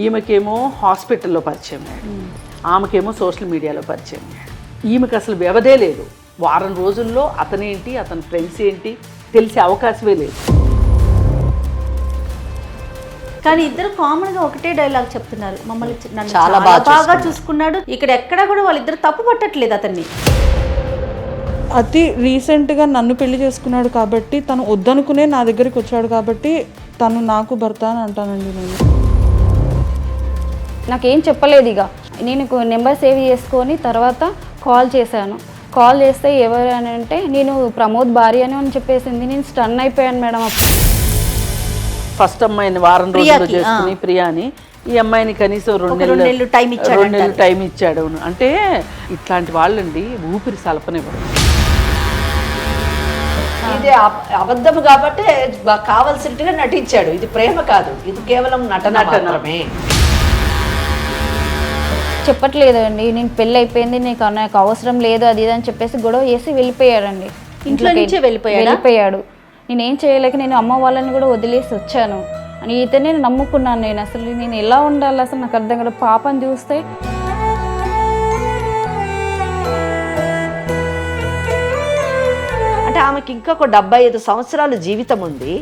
ఈమెకేమో హాస్పిటల్లో పరిచయం అయ్యాడు, ఆమెకేమో సోషల్ మీడియాలో పరిచయం అయ్యాడు. ఈమెకు అసలు వ్యవధే లేదు. వారం రోజుల్లో అతనేంటి, అతని ఫ్రెండ్స్ ఏంటి తెలిసే అవకాశమే లేదు. కానీ ఇద్దరు కామన్గా ఒకటే డైలాగ్ చెప్తున్నారు, మమ్మల్ని నన్ను చాలా బాగా చూసుకున్నాడు. ఇక్కడ ఎక్కడ కూడా వాళ్ళిద్దరు తప్పు పట్టట్లేదు అతన్ని. అతి రీసెంట్గా నన్ను పెళ్లి చేసుకున్నాడు కాబట్టి, తను వద్దనుకునే నా దగ్గరికి వచ్చాడు కాబట్టి తను నాకు భర్త అని అంటానండి. నేను నాకేం చెప్పలేదు. ఇక నేను నెంబర్ సేవ్ చేసుకొని తర్వాత కాల్ చేశాను. కాల్ చేస్తే ఎవరు అని అంటే నేను ప్రమోద్ భార్య అని చెప్పేసింది. నేను స్టన్ అయిపోయాను మేడం. ఫస్ట్ అమ్మాయిని వారం రోజుల్లో చేసుకుని ప్రియాని, ఈ అమ్మాయిని కనీసం 2 నెలలు టైం ఇచ్చాడు. అంటే ఇట్లాంటి వాళ్ళండి ఊపిరి సలపనివ్వరు. ఇది అబద్ధం కాబట్టి కావలసినట్టుగా నటించాడు. ఇది ప్రేమ కాదు, ఇది కేవలం నటన మాత్రమే. చెప్పట్లేదండి, నేను పెళ్ళి అయిపోయింది, నాకు అవసరం లేదు అది ఇది అని చెప్పేసి గొడవ చేసి వెళ్ళిపోయాడండి. ఇంట్లో నుంచే వెళ్ళిపోయాడు. నేనేం చేయలేక నేను అమ్మ వాళ్ళని కూడా వదిలేసి వచ్చాను. అని ఇతనే నమ్ముకున్నాను నేను. అసలు నేను ఎలా ఉండాలి అసలు నాకు అర్థం కాదు. పాపని చూస్తే అంటే ఆమెకి ఇంకొక 75 సంవత్సరాల జీవితం ఉంది.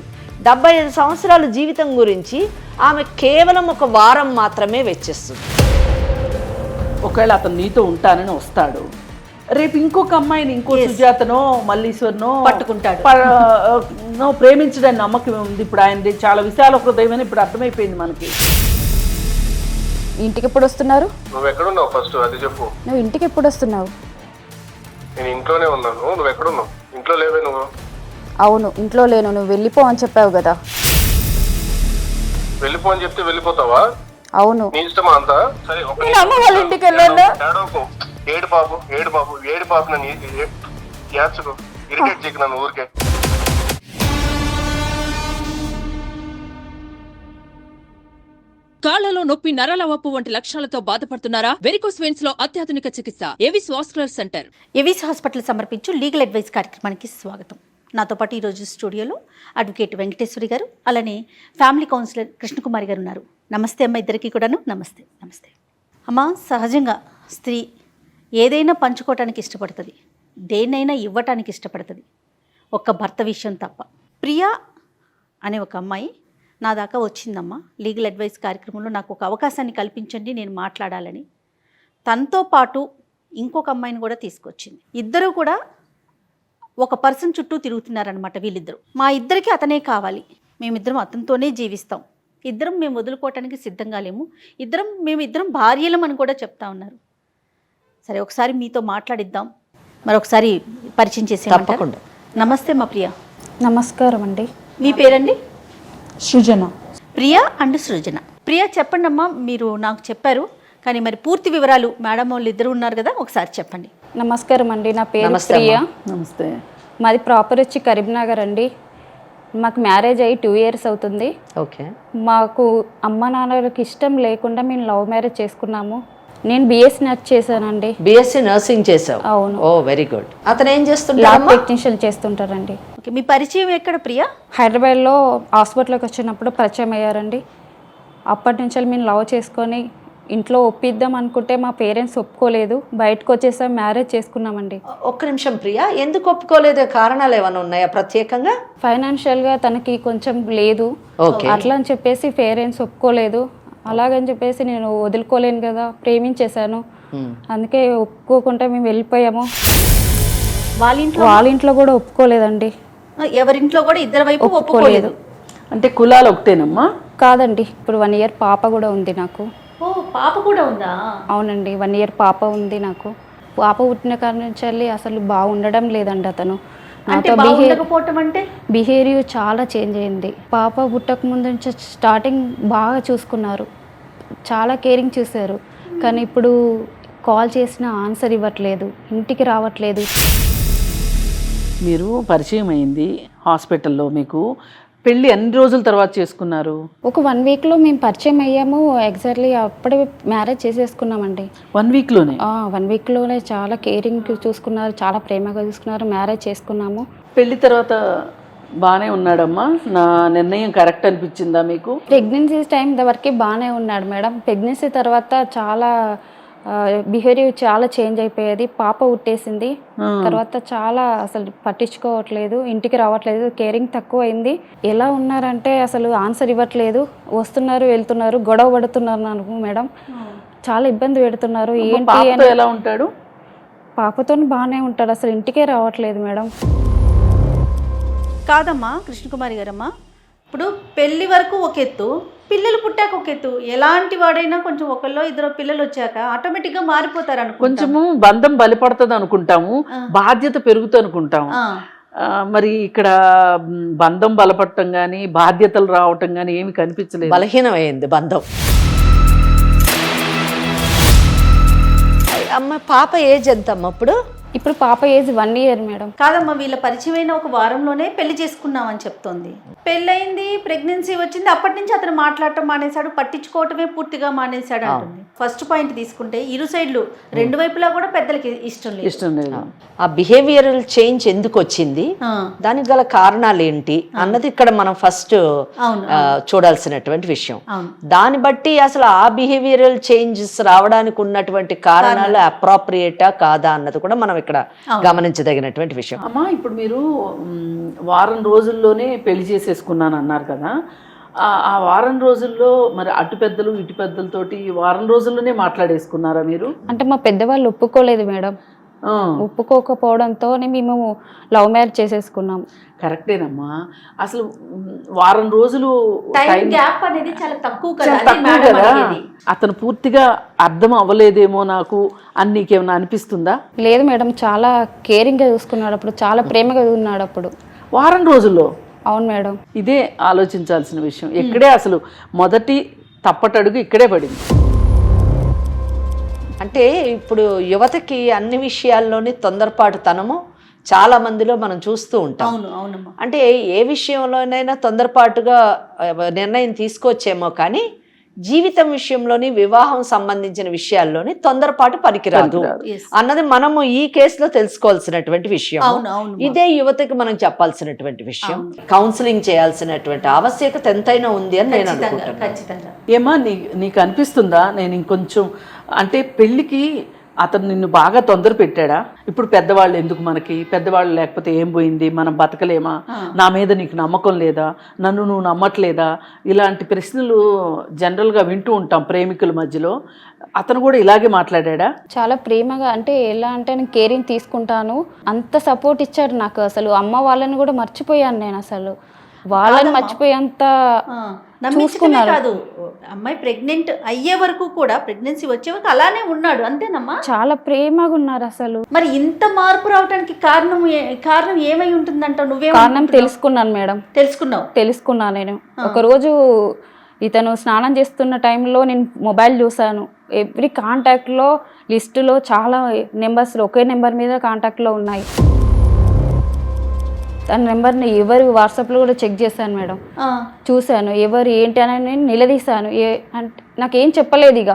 75 సంవత్సరాల జీవితం గురించి ఆమె కేవలం ఒక వారం మాత్రమే వెచ్చిస్తుంది. ఒకవేళ అతను నీతో ఉంటానని వస్తాడు, రేపు ఇంకొక అమ్మాయిని, ఇంకో సుజాతనో మల్లీశ్వర్నో పట్టుకుంటాడు. ప్రేమించడానికి నమ్మకం ఉంది. ఇప్పుడు ఆయనది చాలా విశాల హృదయం అని ఇప్పుడు అర్థమైపోయింది మనకి. ఇంటికి ఎప్పుడు వస్తున్నారు? నువ్వు ఎక్కడున్నావు ఫస్ట్ అది చెప్పు. నువ్వు ఇంటికి ఎప్పుడు వస్తున్నావు? నేను ఇంట్లోనే ఉన్నాను. నువ్వు ఎక్కడున్నావు? ఇంట్లో లేవే నువ్వు? అవును, ఇంట్లో లేను. నువ్వు వెళ్ళిపో అని చెప్పావు కదా. వెళ్ళిపో అని చెప్తే వెళ్ళిపోతావా? అవును. నీ ఇష్టమా అంతా? సరే అమ్మ వాళ్ళ ఇంటికి వెళ్ళాను. ఏడు పాపు నన్ను యాడ్చుకో, ఇరిటేట్ చేయకు నన్ను ఊరికే. కాళ్లలో నొప్పి, నరాల వాపు వంటి లక్షణాలతో బాధపడుతున్నారా? వెరికోస్ వెయిన్స్ లో అత్యాధునిక చికిత్స Avis vascular centre. Avis hospital సమర్పించు లీగల్ అడ్వైస్ కార్యక్రమానికి స్వాగతం. నాతో పాటు ఈరోజు స్టూడియోలో అడ్వకేట్ వెంకటేశ్వరి గారు, అలానే ఫ్యామిలీ కౌన్సిలర్ కృష్ణకుమారి గారు ఉన్నారు. నమస్తే అమ్మ, ఇద్దరికి కూడాను నమస్తే. నమస్తే అమ్మ. సహజంగా స్త్రీ ఏదైనా పంచుకోవటానికి ఇష్టపడుతుంది, దేన్నైనా ఇవ్వటానికి ఇష్టపడుతుంది, ఒక్క భర్త విషయం తప్ప. ప్రియా అనే ఒక అమ్మాయి నా దాకా వచ్చిందమ్మా. లీగల్ అడ్వైస్ కార్యక్రమంలో నాకు ఒక అవకాశాన్ని కల్పించండి, నేను మాట్లాడాలని. తనతో పాటు ఇంకొక అమ్మాయిని కూడా తీసుకొచ్చింది. ఇద్దరు కూడా ఒక పర్సన్ చుట్టూ తిరుగుతున్నారనమాట వీళ్ళిద్దరు. మా ఇద్దరికి అతనే కావాలి, మేమిద్దరం అతనితోనే జీవిస్తాం, ఇద్దరం మేము వదులుకోవటానికి సిద్ధంగా లేము, మేమిద్దరం భార్యలం అని కూడా చెప్తా ఉన్నారు. సరే, ఒకసారి మీతో మాట్లాడిద్దాం, మరొకసారి పరిచయం చేసి. తప్పకుండా. నమస్తే మా ప్రియ. నమస్కారం అండి. మీ పేరండి? సృజన. ప్రియా అండ్ సృజన. ప్రియా చెప్పండి అమ్మా, మీరు నాకు చెప్పారు కానీ మరి పూర్తి వివరాలు మేడం వాళ్ళు ఇద్దరు ఉన్నారు కదా, ఒకసారి చెప్పండి. నమస్కారం అండి, నా పేరు ప్రియా. నమస్తే. మాది ప్రాపర్ వచ్చి కరీంనగర్ అండి. మాకు మ్యారేజ్ అయ్యి 2 years అవుతుంది. ఓకే. మాకు అమ్మ నాన్నలకు ఇష్టం లేకుండా మేము లవ్ మ్యారేజ్ చేసుకున్నాము. నేను BSc నర్స్ చేశానండి. BSc నర్సింగ్ చేసావు? అవును. ఓ వెరీ గుడ్. అతను ఏం ల్యాబ్ చేస్తుంటాడు? టెక్నీషియన్ చేస్తుంటారండి. ఓకే, మీ పరిచయం ఎక్కడ ప్రియా? హైదరాబాద్లో హాస్పిటల్కి వచ్చినప్పుడు పరిచయం అయ్యారండి. అప్పటి నుంచి మేము లవ్ చేసుకొని ఇంట్లో ఒప్పిద్దాం అనుకుంటే మా పేరెంట్స్ ఒప్పుకోలేదు. బయటకు వచ్చేసాం, మ్యారేజ్ చేసుకున్నామండి. ఒక్క నిమిషం ప్రియా, ఎందుకు ఒప్పుకోలేదు? కారణాలు ఏమైనా ఉన్నాయా ప్రత్యేకంగా? ఫైనాన్షియల్గా తనకి కొంచెం లేదు, అట్లా అని చెప్పేసి పేరెంట్స్ ఒప్పుకోలేదు. అలాగని చెప్పేసి నేను వదులుకోలేను కదా, ప్రేమించేశాను. అందుకే ఒప్పుకోకుండా మేము వెళ్ళిపోయాము. వాళ్ళ ఇంట్లో కూడా ఒప్పుకోలేదండి. ఎవరింట్లో కూడా ఇద్దరు వైపు ఒప్పుకోలేదు. అంటే కులాలు ఒకటేనమ్మా? కాదండి, ఇప్పుడు 1 year పాప కూడా ఉంది నాకు. ఓ, పాప కూడా ఉందా? అవునండి, 1 year పాప ఉంది నాకు. పాప పుట్టిన కాడ నుంచి అసలు బాగుండడం లేదండి. అతను బిహేవియర్ చాలా చేంజ్ అయింది. పాప పుట్టక ముందు నుంచి స్టార్టింగ్ బాగా చూసుకున్నారు, చాలా కేరింగ్ చూశారు. కానీ ఇప్పుడు కాల్ చేసిన ఆన్సర్ ఇవ్వట్లేదు, ఇంటికి రావట్లేదు. మీరు పరిచయం అయింది హాస్పిటల్లో, మీకు పెళ్ళి ఎన్ని రోజుల తర్వాత చేసుకున్నారు? ఒక 1 weekలో మేము పరిచయం అయ్యాము. ఎగ్జాక్ట్లీ అప్పుడే మ్యారేజ్ చేసేసుకున్నామండి. 1 weekలోనే? 1 weekలోనే చాలా కేరింగ్ చూసుకున్నారు, చాలా ప్రేమగా చూసుకున్నారు. మ్యారేజ్ చేసుకున్నాము. పెళ్లి తర్వాత బాగానే ఉన్నాడమ్మా. నా నిర్ణయం కరెక్ట్ అనిపించిందా మీకు? ప్రెగ్నెన్సీ టైం వరకే బాగానే ఉన్నాడు మేడం. ప్రెగ్నెన్సీ తర్వాత చాలా బిహేవియర్ చాలా చేంజ్ అయిపోయేది. పాప ఉట్టేసింది తర్వాత చాలా అసలు పట్టించుకోవట్లేదు, ఇంటికి రావట్లేదు, కేరింగ్ తక్కువ అయింది. ఎలా ఉన్నారంటే అసలు ఆన్సర్ ఇవ్వట్లేదు, వస్తున్నారు వెళ్తున్నారు, గొడవ పడుతున్నారు నాకు మేడం. చాలా ఇబ్బంది పెడుతున్నారు. ఏంటి అని. ఎలా ఉంటాడు? పాపతో బాగానే ఉంటాడు, అసలు ఇంటికే రావట్లేదు మేడం. కాదమ్మా కృష్ణకుమారి గారమ్మా, ఇప్పుడు పెళ్లి వరకు ఒక ఎత్తు, పిల్లలు పుట్టాక ఒక ఎత్తు. ఎలాంటి వాడైనా కొంచెం ఒకళ్ళో ఇద్దరు పిల్లలు వచ్చాక ఆటోమేటిక్గా మారిపోతారు అనుకో. కొంచెము బంధం బలపడుతుంది అనుకుంటాము, బాధ్యత పెరుగుతుంది అనుకుంటాము. మరి ఇక్కడ బంధం బలపడటం కానీ బాధ్యతలు రావటం కానీ ఏమి కనిపించలేదు. బలహీనమైంది బంధం. అమ్మ పాప ఏజ్ ఎంత అమ్మ అప్పుడు? ఇప్పుడు పాప ఏజ్ 1 year మేడం. కాదమ్మా, వీళ్ళ పరిచయమైన ఒక వారంలోనే పెళ్లి చేసుకున్నామని చెప్తోంది. పెళ్ళయింది, ప్రెగ్నెన్సీ వచ్చింది, అప్పటి నుంచి అతను మాట్లాడటం మానేశాడు, పట్టించుకోవటమే పూర్తిగా మానేశాడు అంటుంది. ఫస్ట్ పాయింట్ తీసుకుంటే ఇరు సైడ్లు రెండు వైపులా కూడా పెద్దలకి ఇష్టం లేదు. ఆ బిహేవియరల్ చేంజ్ ఎందుకు వచ్చింది, దానికి గల కారణాలు ఏంటి అన్నది ఇక్కడ మనం ఫస్ట్ చూడాల్సినటువంటి విషయం. దాన్ని బట్టి అసలు ఆ బిహేవియరల్ చేంజెస్ రావడానికి ఉన్నటువంటి కారణాలు అప్రాప్రియేటా కాదా అన్నది కూడా మనం ఇక్కడ గమనించదగినటువంటి విషయం. అమ్మా, ఇప్పుడు మీరు వారం రోజుల్లోనే పెళ్లి చేసేసుకున్నాను అన్నారు కదా, ఆ వారం రోజుల్లో మరి అటు పెద్దలు ఇటు పెద్దలతోటి వారం రోజుల్లోనే మాట్లాడేసుకున్నారా మీరు? అంటే మా పెద్దవాళ్ళు ఒప్పుకోలేదు మేడం. ఒప్పుకోకపోవడంతో మేము లవ్ మ్యారేజ్ చేసేసుకున్నాం. కరెక్టేనమ్మా. అసలు వారం రోజులు గ్యాప్ అనేది చాలా తక్కువ కదా. అతను పూర్తిగా అర్థం అవ్వలేదేమో నాకు అని నీకేమన్నా అనిపిస్తుందా? లేదు మేడం, చాలా కేరింగ్గా చూసుకున్నాడు అప్పుడు, చాలా ప్రేమగా ఉన్నాడు అప్పుడు వారం రోజుల్లో. అవును మేడం. ఇదే ఆలోచించాల్సిన విషయం. ఇక్కడే అసలు మొదటి తప్పటడుగు ఇక్కడే పడింది. అంటే ఇప్పుడు యువతకి అన్ని విషయాల్లోని తొందరపాటుతనము చాలా మందిలో మనం చూస్తూ ఉంటాం. అంటే ఏ విషయంలోనైనా తొందరపాటుగా నిర్ణయం తీసుకోవచ్చేమో కానీ జీవితం విషయంలోని వివాహం సంబంధించిన విషయాల్లోని తొందరపాటు పనికిరాదు అన్నది మనము ఈ కేసులో తెలుసుకోవాల్సినటువంటి విషయం. ఇదే యువతకి మనం చెప్పాల్సినటువంటి విషయం. కౌన్సిలింగ్ చేయాల్సినటువంటి ఆవశ్యకత ఎంతైనా ఉంది అని నేను అనుకుంటున్నాను. ఏమా నీకు అనిపిస్తుందా, నేను ఇంకొంచెం అంటే పెళ్ళికి అతను నిన్ను బాగా తొందర పెట్టాడా? ఇప్పుడు పెద్దవాళ్ళు ఎందుకు మనకి, పెద్దవాళ్ళు లేకపోతే ఏం పోయింది, మనం బతకలేమా, నా మీద నీకు నమ్మకం లేదా, నన్ను నువ్వు నమ్మట్లేదా, ఇలాంటి ప్రశ్నలు జనరల్గా వింటూ ఉంటాం ప్రేమికుల మధ్యలో. అతను కూడా ఇలాగే మాట్లాడా? చాలా ప్రేమగా, అంటే ఎలా అంటే నేను కేరింగ్ తీసుకుంటాను, అంత సపోర్ట్ ఇచ్చాడు నాకు. అసలు అమ్మ వాళ్ళని కూడా మర్చిపోయాను నేను, అసలు వాళ్ళని మర్చిపోయేంత చూసుకున్నారు. కాదు, అమ్మాయి ప్రెగ్నెంట్ అయ్యే వరకు కూడా, ప్రెగ్నెన్సీ వచ్చే వరకు అలానే ఉన్నాడు అంతేనమ్మా? చాలా ప్రేమగా ఉన్నారు అసలు. మరి ఇంత మార్పు రావడానికి కారణం ఏమై ఉంటుందంటావు? నువ్వే కారణం తెలుసుకున్నాను మేడం. తెలుసుకున్నా నేను. ఒకరోజు ఇతను స్నానం చేస్తున్న టైంలో నేను మొబైల్ చూసాను. ఎవ్రీ కాంటాక్ట్లో లిస్టులో చాలా నెంబర్స్ ఒకే నెంబర్ మీద కాంటాక్ట్లో ఉన్నాయి. తన నెంబర్ని ఎవరు వాట్సాప్లో కూడా చెక్ చేశాను మేడం. చూశాను ఎవరు ఏంటి అని నేను నిలదీశాను. అంటే నాకేం చెప్పలేదు, ఇక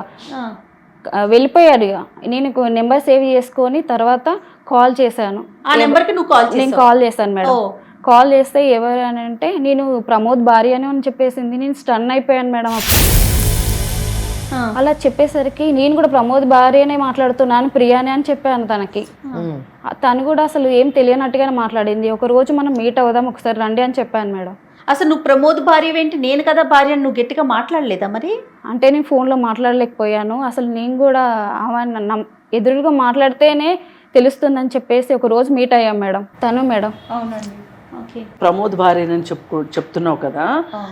వెళ్ళిపోయాడు. ఇక నేను నెంబర్ సేవ్ చేసుకొని తర్వాత కాల్ చేశాను. నేను కాల్ చేశాను మేడం. కాల్ చేస్తే ఎవరు అని అంటే నేను ప్రమోద్ భార్య అని చెప్పేసింది. నేను స్టన్ అయిపోయాను మేడం. అలా చెప్పేసరికి నేను కూడా ప్రమోద్ భార్యనే మాట్లాడుతున్నాను, ప్రియానే అని చెప్పాను తనకి. తను కూడా అసలు ఏం తెలియనట్టుగానే మాట్లాడింది. ఒక రోజు మనం మీట్ అవుదాం, ఒకసారి రండి అని చెప్పాను మేడం. అసలు నువ్వు ప్రమోద్ భార్య ఏంటి, నేను కదా భార్య, నువ్వు గట్టిగా మాట్లాడలేదా మరి? అంటే నేను ఫోన్లో మాట్లాడలేకపోయాను. అసలు నేను కూడా ఎదురుగా మాట్లాడితేనే తెలుస్తుందని చెప్పేసి ఒక రోజు మీట్ అయ్యాం మేడం. తను మేడం. అవునండి. ప్రమోద్ భార్యనని చెప్తున్నావు కదా,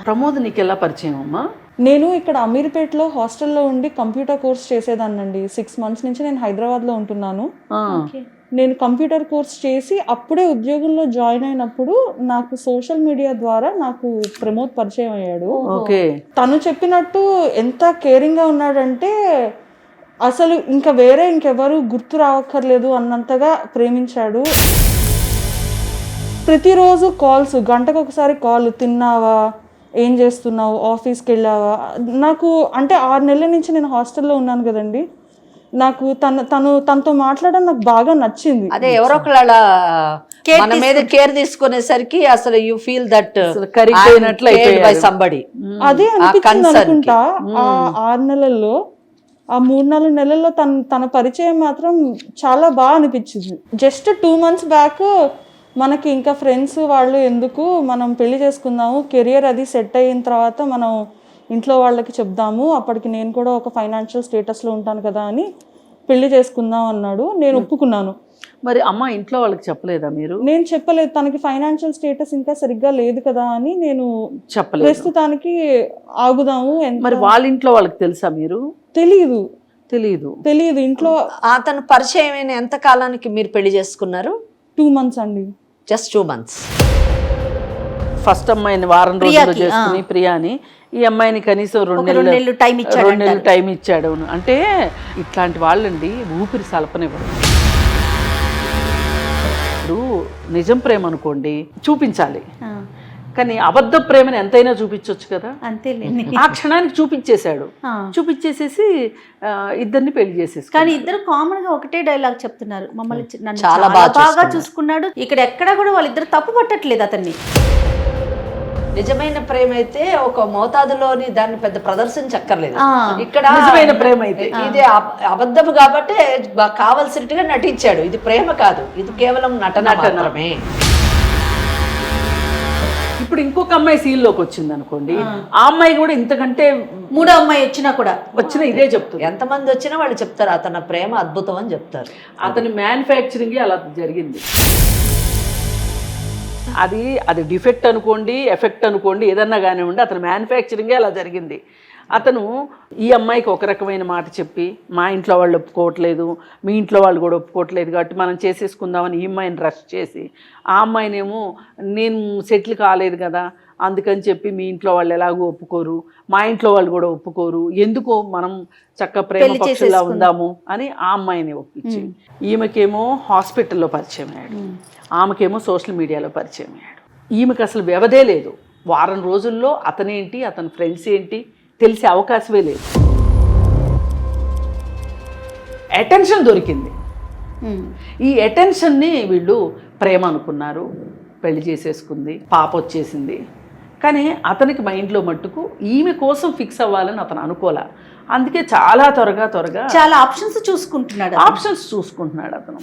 ప్రమోద్ నీకు ఎలా పరిచయం అమ్మా? నేను ఇక్కడ అమీర్పేటలో హాస్టల్లో ఉండి కంప్యూటర్ కోర్స్ చేసేదాన్నండి. 6 months నుంచి నేను హైదరాబాద్లో ఉంటున్నాను. నేను కంప్యూటర్ కోర్స్ చేసి అప్పుడే ఉద్యోగంలో జాయిన్ అయినప్పుడు నాకు సోషల్ మీడియా ద్వారా నాకు ప్రమోద్ పరిచయం అయ్యాడు. తను చెప్పినట్టు ఎంత కేరింగ్గా ఉన్నాడంటే అసలు ఇంకా వేరే ఇంకెవరు గుర్తు రావక్కర్లేదు అన్నంతగా ప్రేమించాడు. ప్రతిరోజు కాల్స్, గంటకు ఒకసారి కాల్, తిన్నావా, ఏం చేస్తున్నావు, ఆఫీస్కి వెళ్ళావా. నాకు అంటే 6 నెలల నుంచి నేను హాస్టల్లో ఉన్నాను కదండి. నాకు తనతో మాట్లాడడం నాకు బాగా నచ్చింది. అదే ఎవరో ఒకళ్ళు అలా మన మీద కేర్ తీసుకునేసరికి అసలు యూ ఫీల్ దట్ కరిగిపోయినట్లు బై సంబడి. అదే అనిపించింది అనుకుంటా. ఆ 6 నెలల్లో, ఆ 3-4 నెలల్లో తన పరిచయం మాత్రం చాలా బాగా అనిపించింది. జస్ట్ 2 months బ్యాక్ మనకి ఇంకా ఫ్రెండ్స్ వాళ్ళు ఎందుకు, మనం పెళ్లి చేసుకుందాము, కెరియర్ అది సెట్ అయిన తర్వాత మనం ఇంట్లో వాళ్ళకి చెప్దాము, అప్పటికి నేను కూడా ఒక ఫైనాన్షియల్ స్టేటస్లో ఉంటాను కదా అని పెళ్లి చేసుకుందాం అన్నాడు. నేను ఒప్పుకున్నాను. మరి అమ్మ ఇంట్లో వాళ్ళకి చెప్పలేదా మీరు? నేను చెప్పలేదు, తనకి ఫైనాన్షియల్ స్టేటస్ ఇంకా సరిగ్గా లేదు కదా అని నేను చెప్పలేదు. ప్రస్తుతానికి ఆగుదాము. మరి వాళ్ళ ఇంట్లో వాళ్ళకి తెలుసా మీరు? తెలియదు ఇంట్లో. అతను పరిచయం అయిన ఎంత కాలానికి మీరు పెళ్లి చేసుకున్నారు? 2 months అండి. Just 2 months. ఫస్ట్ అమ్మాయిని వారం రోజుల్లో చేసుకుని ప్రియాని, ఈ అమ్మాయిని కనీసం 2 నెలలు టైం ఇచ్చాడు. అంటే ఇట్లాంటి వాళ్ళండి ఊపిరి సలపనివ్వరు. ఇప్పుడు నిజం ప్రేమ అనుకోండి చూపించాలి, కానీ అబద్ధ ప్రేమని ఎంతైనా చూపించవచ్చు కదా. అంతేలేండి. ఆ క్షణానికి చూపించేసేసి ఇద్దరిని పెళ్లి చేసేసి. కానీ ఇద్దరు కామన్ గా ఒకటే డైలాగ్ చెప్తున్నారు, మమ్మల్ని నన్ను చాలా బాగా చూసుకున్నాడు. ఇక్కడ ఎక్కడ కూడా వాళ్ళిద్దరు తప్పు పట్టట్లేదు అతన్ని. నిజమైన ప్రేమ అయితే ఒక మోతాదులోని దాన్ని పెద్ద ప్రదర్శించక్కర్లేదు. ఇక్కడ నిజమైన ప్రేమ అయితే ఇది అబద్ధము కాబట్టి కావలసినట్టుగా నటించాడు. ఇది ప్రేమ కాదు, ఇది కేవలం నటన మాత్రమే. ఇప్పుడు ఇంకొక అమ్మాయి సీన్ లోకి వచ్చింది అనుకోండి, ఆ అమ్మాయి కూడా ఇంతకంటే 3వ అమ్మాయి వచ్చినా ఇదే చెప్తుంది. ఎంతమంది వచ్చినా వాళ్ళు చెప్తారు అతని ప్రేమ అద్భుతం అని చెప్తారు. అతని మ్యానుఫ్యాక్చరింగ్ అలా జరిగింది. అది డిఫెక్ట్ అనుకోండి, ఎఫెక్ట్ అనుకోండి, ఏదన్నా కానివ్వండి, అతని మ్యానుఫ్యాక్చరింగే అలా జరిగింది. అతను ఈ అమ్మాయికి ఒక రకమైన మాట చెప్పి, మా ఇంట్లో వాళ్ళు ఒప్పుకోవట్లేదు, మీ ఇంట్లో వాళ్ళు కూడా ఒప్పుకోవట్లేదు కాబట్టి మనం చేసేసుకుందామని ఈ అమ్మాయిని రష్ చేసి, ఆ అమ్మాయినేమో నేను సెటిల్ కాలేదు కదా అందుకని చెప్పి మీ ఇంట్లో వాళ్ళు ఎలాగో ఒప్పుకోరు, మా ఇంట్లో వాళ్ళు కూడా ఒప్పుకోరు, ఎందుకో మనం చక్క ప్రేమ పక్షుల్లా ఉందాము అని ఆ అమ్మాయిని ఒప్పించి, ఈమెకేమో హాస్పిటల్లో పరిచయం అయ్యాడు, ఆమెకేమో సోషల్ మీడియాలో పరిచయం అయ్యాడు. ఈమెకు అసలు వ్యవధే లేదు. వారం రోజుల్లో అతనేంటి, అతని ఫ్రెండ్స్ ఏంటి తెలిసే అవకాశమే లేదు. అటెన్షన్ దొరికింది. ఈ అటెన్షన్ని వీళ్ళు ప్రేమ అనుకున్నారు, పెళ్లి చేసేసుకుంది, పాప వచ్చేసింది. కానీ అతనికి మైండ్లో మట్టుకు ఈమె కోసం ఫిక్స్ అవ్వాలని అతను అనుకోలే. అందుకే చాలా త్వరగా చాలా ఆప్షన్స్ చూసుకుంటున్నాడు అతను.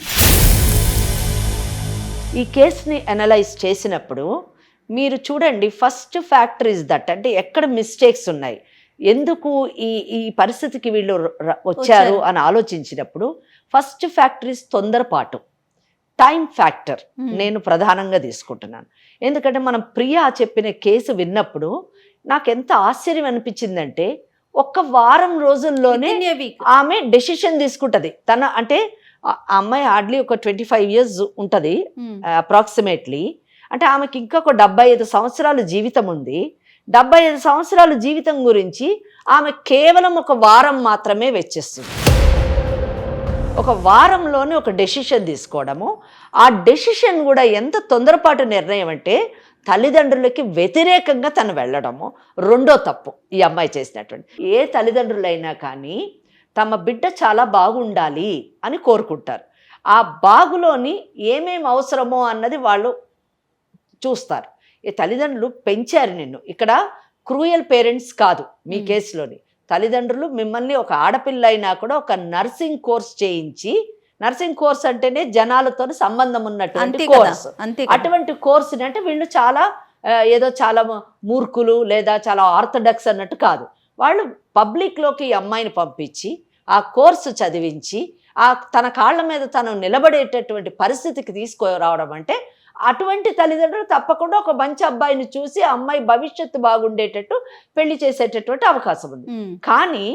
ఈ కేసుని అనలైజ్ చేసినప్పుడు మీరు చూడండి, ఫస్ట్ ఫ్యాక్టర్ ఇస్ దట్, అంటే ఎక్కడ మిస్టేక్స్ ఉన్నాయి, ఎందుకు ఈ పరిస్థితికి వీళ్ళు వచ్చారు అని ఆలోచించినప్పుడు ఫస్ట్ ఫ్యాక్టర్ ఇస్ తొందరపాటు, టైం ఫ్యాక్టర్ నేను ప్రధానంగా తీసుకుంటున్నాను. ఎందుకంటే మనం ప్రియా చెప్పిన కేసు విన్నప్పుడు నాకు ఎంత ఆశ్చర్యం అనిపించిందంటే, 1 వారం రోజుల్లోనే ఆమె డెసిషన్ తీసుకుంటుంది. అంటే ఆ అమ్మాయి హార్డ్లీ ఒక 25 years ఉంటుంది అప్రాక్సిమేట్లీ. అంటే ఆమెకి ఇంకొక 75 సంవత్సరాల జీవితం ఉంది. 75 సంవత్సరాల జీవితం గురించి ఆమె కేవలం 1 వారం మాత్రమే వెచ్చిస్తుంది. 1 వారంలోనే ఒక డెసిషన్ తీసుకోవడము, ఆ డెసిషన్ కూడా ఎంత తొందరపాటు నిర్ణయం అంటే తల్లిదండ్రులకి వ్యతిరేకంగా తను వెళ్ళడము రెండో తప్పు ఈ అమ్మాయి చేసినటువంటి. ఏ తల్లిదండ్రులైనా కానీ తమ బిడ్డ చాలా బాగుండాలి అని కోరుకుంటారు. ఆ బాగులోని ఏమేమి అవసరమో అన్నది వాళ్ళు చూస్తారు. ఈ తల్లిదండ్రులు పెంచారు నిన్ను, ఇక్కడ క్రూయల్ పేరెంట్స్ కాదు మీ కేసులోని. తల్లిదండ్రులు మిమ్మల్ని ఒక ఆడపిల్ల అయినా కూడా ఒక నర్సింగ్ కోర్స్ చేయించి, నర్సింగ్ కోర్స్ అంటేనే జనాలతో సంబంధం ఉన్నటువంటి కోర్స్, అటువంటి కోర్సుని అంటే వీళ్ళు చాలా ఏదో చాలా మూర్ఖులు లేదా చాలా ఆర్థడాక్స్ అన్నట్టు కాదు. వాళ్ళు పబ్లిక్లోకి ఈ అమ్మాయిని పంపించి ఆ కోర్సు చదివించి తన కాళ్ళ మీద తను నిలబడేటటువంటి పరిస్థితికి తీసుకురావడం అంటే, అటువంటి తల్లిదండ్రులు తప్పకుండా ఒక మంచి అబ్బాయిని చూసి ఆ అమ్మాయి భవిష్యత్తు బాగుండేటట్టు పెళ్లి చేసేటటువంటి అవకాశం ఉంది. కానీ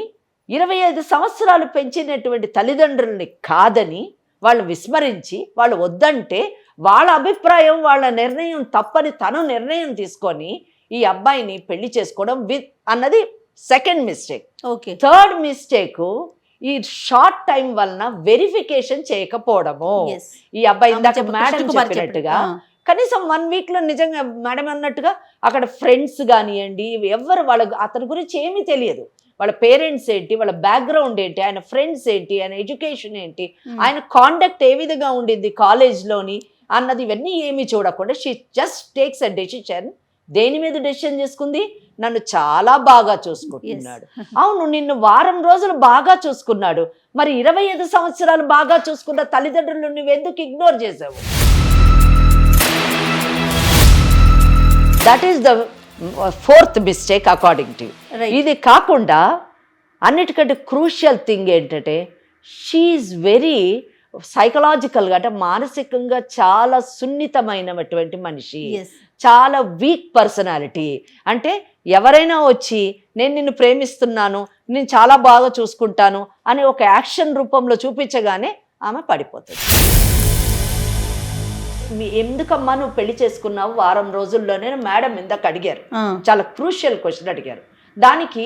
25 సంవత్సరాలు పెంచినటువంటి తల్లిదండ్రుల్ని కాదని వాళ్ళు విస్మరించి వాళ్ళు వద్దంటే, వాళ్ళ అభిప్రాయం వాళ్ళ నిర్ణయం తప్పని తను నిర్ణయం తీసుకొని ఈ అబ్బాయిని పెళ్లి చేసుకోవడం అన్నది సెకండ్ మిస్టేక్. థర్డ్ మిస్టేక్, ఈ షార్ట్ టైం వలన వెరిఫికేషన్ చేయకపోవడము. ఈ అబ్బాయి ఇందాక మేడం చెప్పినట్టుగా కనీసం 1 week లో నిజంగా మేడం అన్నట్టుగా అక్కడ ఫ్రెండ్స్ కానివ్వండి ఎవరు అతని గురించి ఏమీ తెలియదు. వాళ్ళ పేరెంట్స్ ఏంటి, వాళ్ళ బ్యాక్గ్రౌండ్ ఏంటి, ఆయన ఫ్రెండ్స్ ఏంటి, ఆయన ఎడ్యుకేషన్ ఏంటి, ఆయన కాండక్ట్ ఏ విధంగా ఉండింది కాలేజ్లోని అన్నది ఇవన్నీ ఏమీ చూడకుండా she just takes a decision. దేని మీద డెసిషన్ చేసుకుంది? నన్ను చాలా బాగా చూసుకుంటున్నాడు. అవును, నిన్ను వారం రోజులు బాగా చూసుకున్నాడు, మరి 25 సంవత్సరాలు బాగా చూసుకున్న తల్లిదండ్రులు నువ్వెందుకు ఇగ్నోర్ చేసావు? That is the 4th mistake according to. ఇది కాకుండా అన్నిటికంటే క్రూషియల్ థింగ్ ఏంటంటే షీఈస్ వెరీ సైకలాజికల్గా అంటే మానసికంగా చాలా సున్నితమైనటువంటి మనిషి, చాలా వీక్ పర్సనాలిటీ. అంటే ఎవరైనా వచ్చి నేను నిన్ను ప్రేమిస్తున్నాను, నేను చాలా బాగా చూసుకుంటాను అని ఒక యాక్షన్ రూపంలో చూపించగానే ఆమె పడిపోతుంది. ఎందుకమ్మా నువ్వు పెళ్లి చేసుకున్నావు వారం రోజుల్లోనే మేడం ఇందాక అడిగారు, చాలా క్రూషియల్ క్వశ్చన్ అడిగారు. దానికి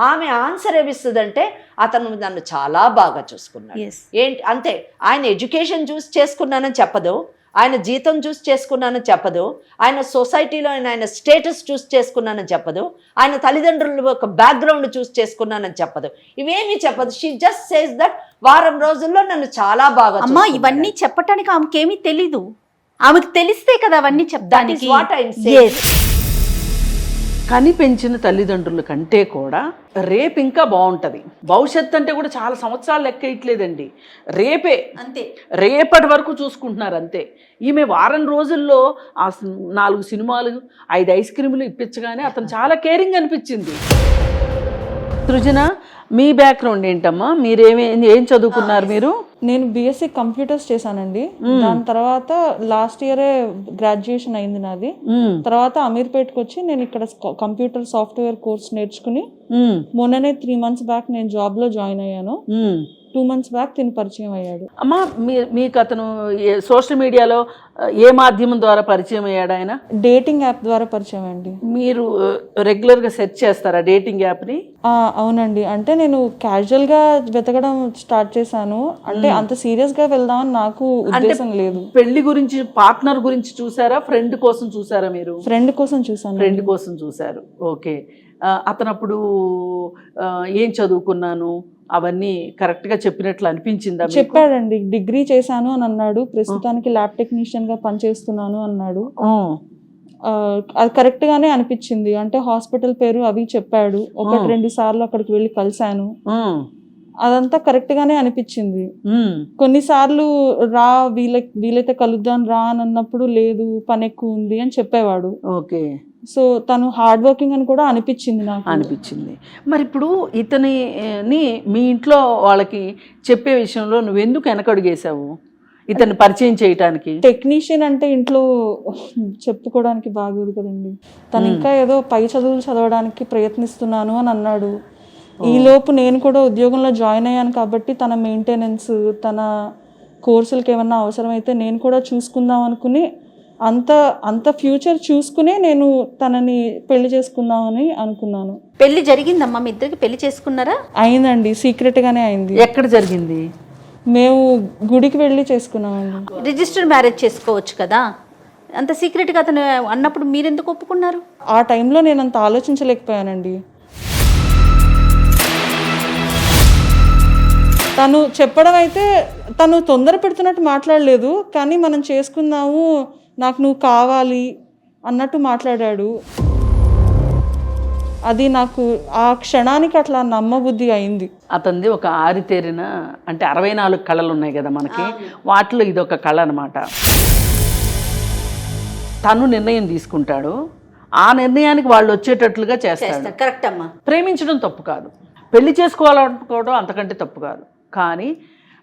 ఆమె ఆన్సర్ ఏమిస్తుందంటే అతను నన్ను చాలా బాగా చూసుకున్నాడు. ఏంటి అంతే, ఆయన ఎడ్యుకేషన్ చూసి చేసుకున్నానని చెప్పదు, ఆయన జీతం చూసి చేసుకున్నానని చెప్పదు, ఆయన సొసైటీలో ఆయన స్టేటస్ చూసి చేసుకున్నానని చెప్పదు, ఆయన తల్లిదండ్రుల ఒక బ్యాక్గ్రౌండ్ చూసి చేసుకున్నానని చెప్పదు, ఇవేమీ చెప్పదు. షీ జస్ట్ సేస్ దట్ వారం రోజుల్లో నన్ను చాలా బాగా. అమ్మా ఇవన్నీ చెప్పటానికి ఆమెకేమీ తెలీదు, ఆమెకు తెలిస్తే కదా అవన్నీ చెప్తానికి. కని పెంచిన తల్లిదండ్రుల కంటే కూడా రేపు ఇంకా బాగుంటుంది. భవిష్యత్తు అంటే కూడా చాలా సంవత్సరాలు లెక్క ఇట్లేదండి, రేపే అంతే, రేపటి వరకు చూసుకుంటున్నారు అంతే. ఈమె వారం రోజుల్లో ఆ 4 సినిమాలు 5 ఐస్ క్రీములు ఇప్పించగానే అతను చాలా కేరింగ్ అనిపించింది. సృజన, మీ బ్యాక్గ్రౌండ్ ఏంటమ్మా? ఏం చదువుకున్నారు మీరు? నేను బీఎస్సీ కంప్యూటర్స్ చేశానండి. దాని తర్వాత లాస్ట్ ఇయరే గ్రాడ్యుయేషన్ అయింది నాది. తర్వాత అమీర్పేట్కి వచ్చి నేను ఇక్కడ కంప్యూటర్ సాఫ్ట్వేర్ కోర్స్ నేర్చుకుని మొన్ననే 3 months బ్యాక్ నేను జాబ్ లో జాయిన్ అయ్యాను. 2 months బ్యాక్ తిని పరిచయం అయ్యాడు. అమ్మా మీకు అతను సోషల్ మీడియాలో ఏ మాధ్యమం ద్వారా పరిచయం అయ్యాడు? ఆయన డేటింగ్ యాప్ ద్వారా పరిచయం అండి. మీరు రెగ్యులర్ గా సెర్చ్ చేస్తారా డేటింగ్ యాప్ ని? అవునండి, అంటే నేను క్యాజువల్ గా వెతకడం స్టార్ట్ చేశాను. అంటే అంత సీరియస్ గా వెళ్దామని నాకు ఉద్దేశం లేదు. పెళ్లి గురించి, పార్ట్నర్ గురించి చూసారా, ఫ్రెండ్ కోసం చూసారా? మీరు ఫ్రెండ్ కోసం చూసాను. ఫ్రెండ్ కోసం చూసారు, ఓకే. అతను అప్పుడు ఏం చదువుకున్నాను అవన్నీ కరెక్ట్ గా చెప్పినట్లు అనిపించిందా? చెప్పాడండి, డిగ్రీ చేశాను అని అన్నాడు, ప్రస్తుతానికి ల్యాబ్ టెక్నీషియన్ గా పనిచేస్తున్నాను అన్నాడు. అది కరెక్ట్ గానే అనిపించింది. అంటే హాస్పిటల్ పేరు అవి చెప్పాడు. 1-2 సార్లు అక్కడికి వెళ్ళి కలిశాను, అదంతా కరెక్ట్ గానే అనిపించింది. కొన్నిసార్లు రా వీలైతే కలుద్దాం రా అని అన్నప్పుడు లేదు పని ఎక్కువ ఉంది అని చెప్పేవాడు. ఓకే, సో తను హార్డ్ వర్కింగ్ అని కూడా అనిపించింది నాకు. అనిపించింది. మరి ఇప్పుడు ఇతని మీ ఇంట్లో వాళ్ళకి చెప్పే విషయంలో నువ్వెందుకు వెనకడుగేసావు ఇతన్ని పరిచయం చేయటానికి? టెక్నీషియన్ అంటే ఇంట్లో చెప్పుకోవడానికి బాగోదు కదండి. తను ఇంకా ఏదో పై చదువులు చదవడానికి ప్రయత్నిస్తున్నాను అని అన్నాడు. ఈలోపు నేను కూడా ఉద్యోగంలో జాయిన్ అయ్యాను కాబట్టి తన మెయింటెనెన్స్, తన కోర్సులకి ఏమన్నా అవసరమైతే నేను కూడా చూసుకుందాం అనుకుని అంత ఫ్యూచర్ చూసుకునే నేను తనని పెళ్లి చేసుకుందామని అనుకున్నాను. పెళ్లి జరిగిందమ్మా? మీ ఇద్దరికి పెళ్లి చేసుకున్నారా? అయిందండి, సీక్రెట్ గానే అయింది. ఎక్కడ జరిగింది? మేము గుడికి వెళ్ళి చేసుకున్నామండి. రిజిస్టర్ మ్యారేజ్ చేసుకోవచ్చు కదా, అంత సీక్రెట్గా అతను అన్నప్పుడు మీరెందుకు ఒప్పుకున్నారు? ఆ టైంలో నేను అంత ఆలోచించలేకపోయానండి. తను చెప్పడం అయితే తను తొందర పెడుతున్నట్టు మాట్లాడలేదు, కానీ మనం చేసుకుందాము, నాకు నువ్వు కావాలి అన్నట్టు మాట్లాడాడు. అది నాకు ఆ క్షణానికి అట్లా నమ్మబుద్ధి అయింది. అతనిది ఒక ఆరితేరిన, అంటే 64 కళలు ఉన్నాయి కదా మనకి, వాటిలో ఇది ఒక కళ అనమాట. తను నిర్ణయం తీసుకుంటాడు, ఆ నిర్ణయానికి వాళ్ళు వచ్చేటట్లుగా చేస్తాడు. కరెక్ట్ అమ్మా. ప్రేమించడం తప్పు కాదు, పెళ్లి చేసుకోవాలనుకోవడం అంతకంటే తప్పు కాదు. కానీ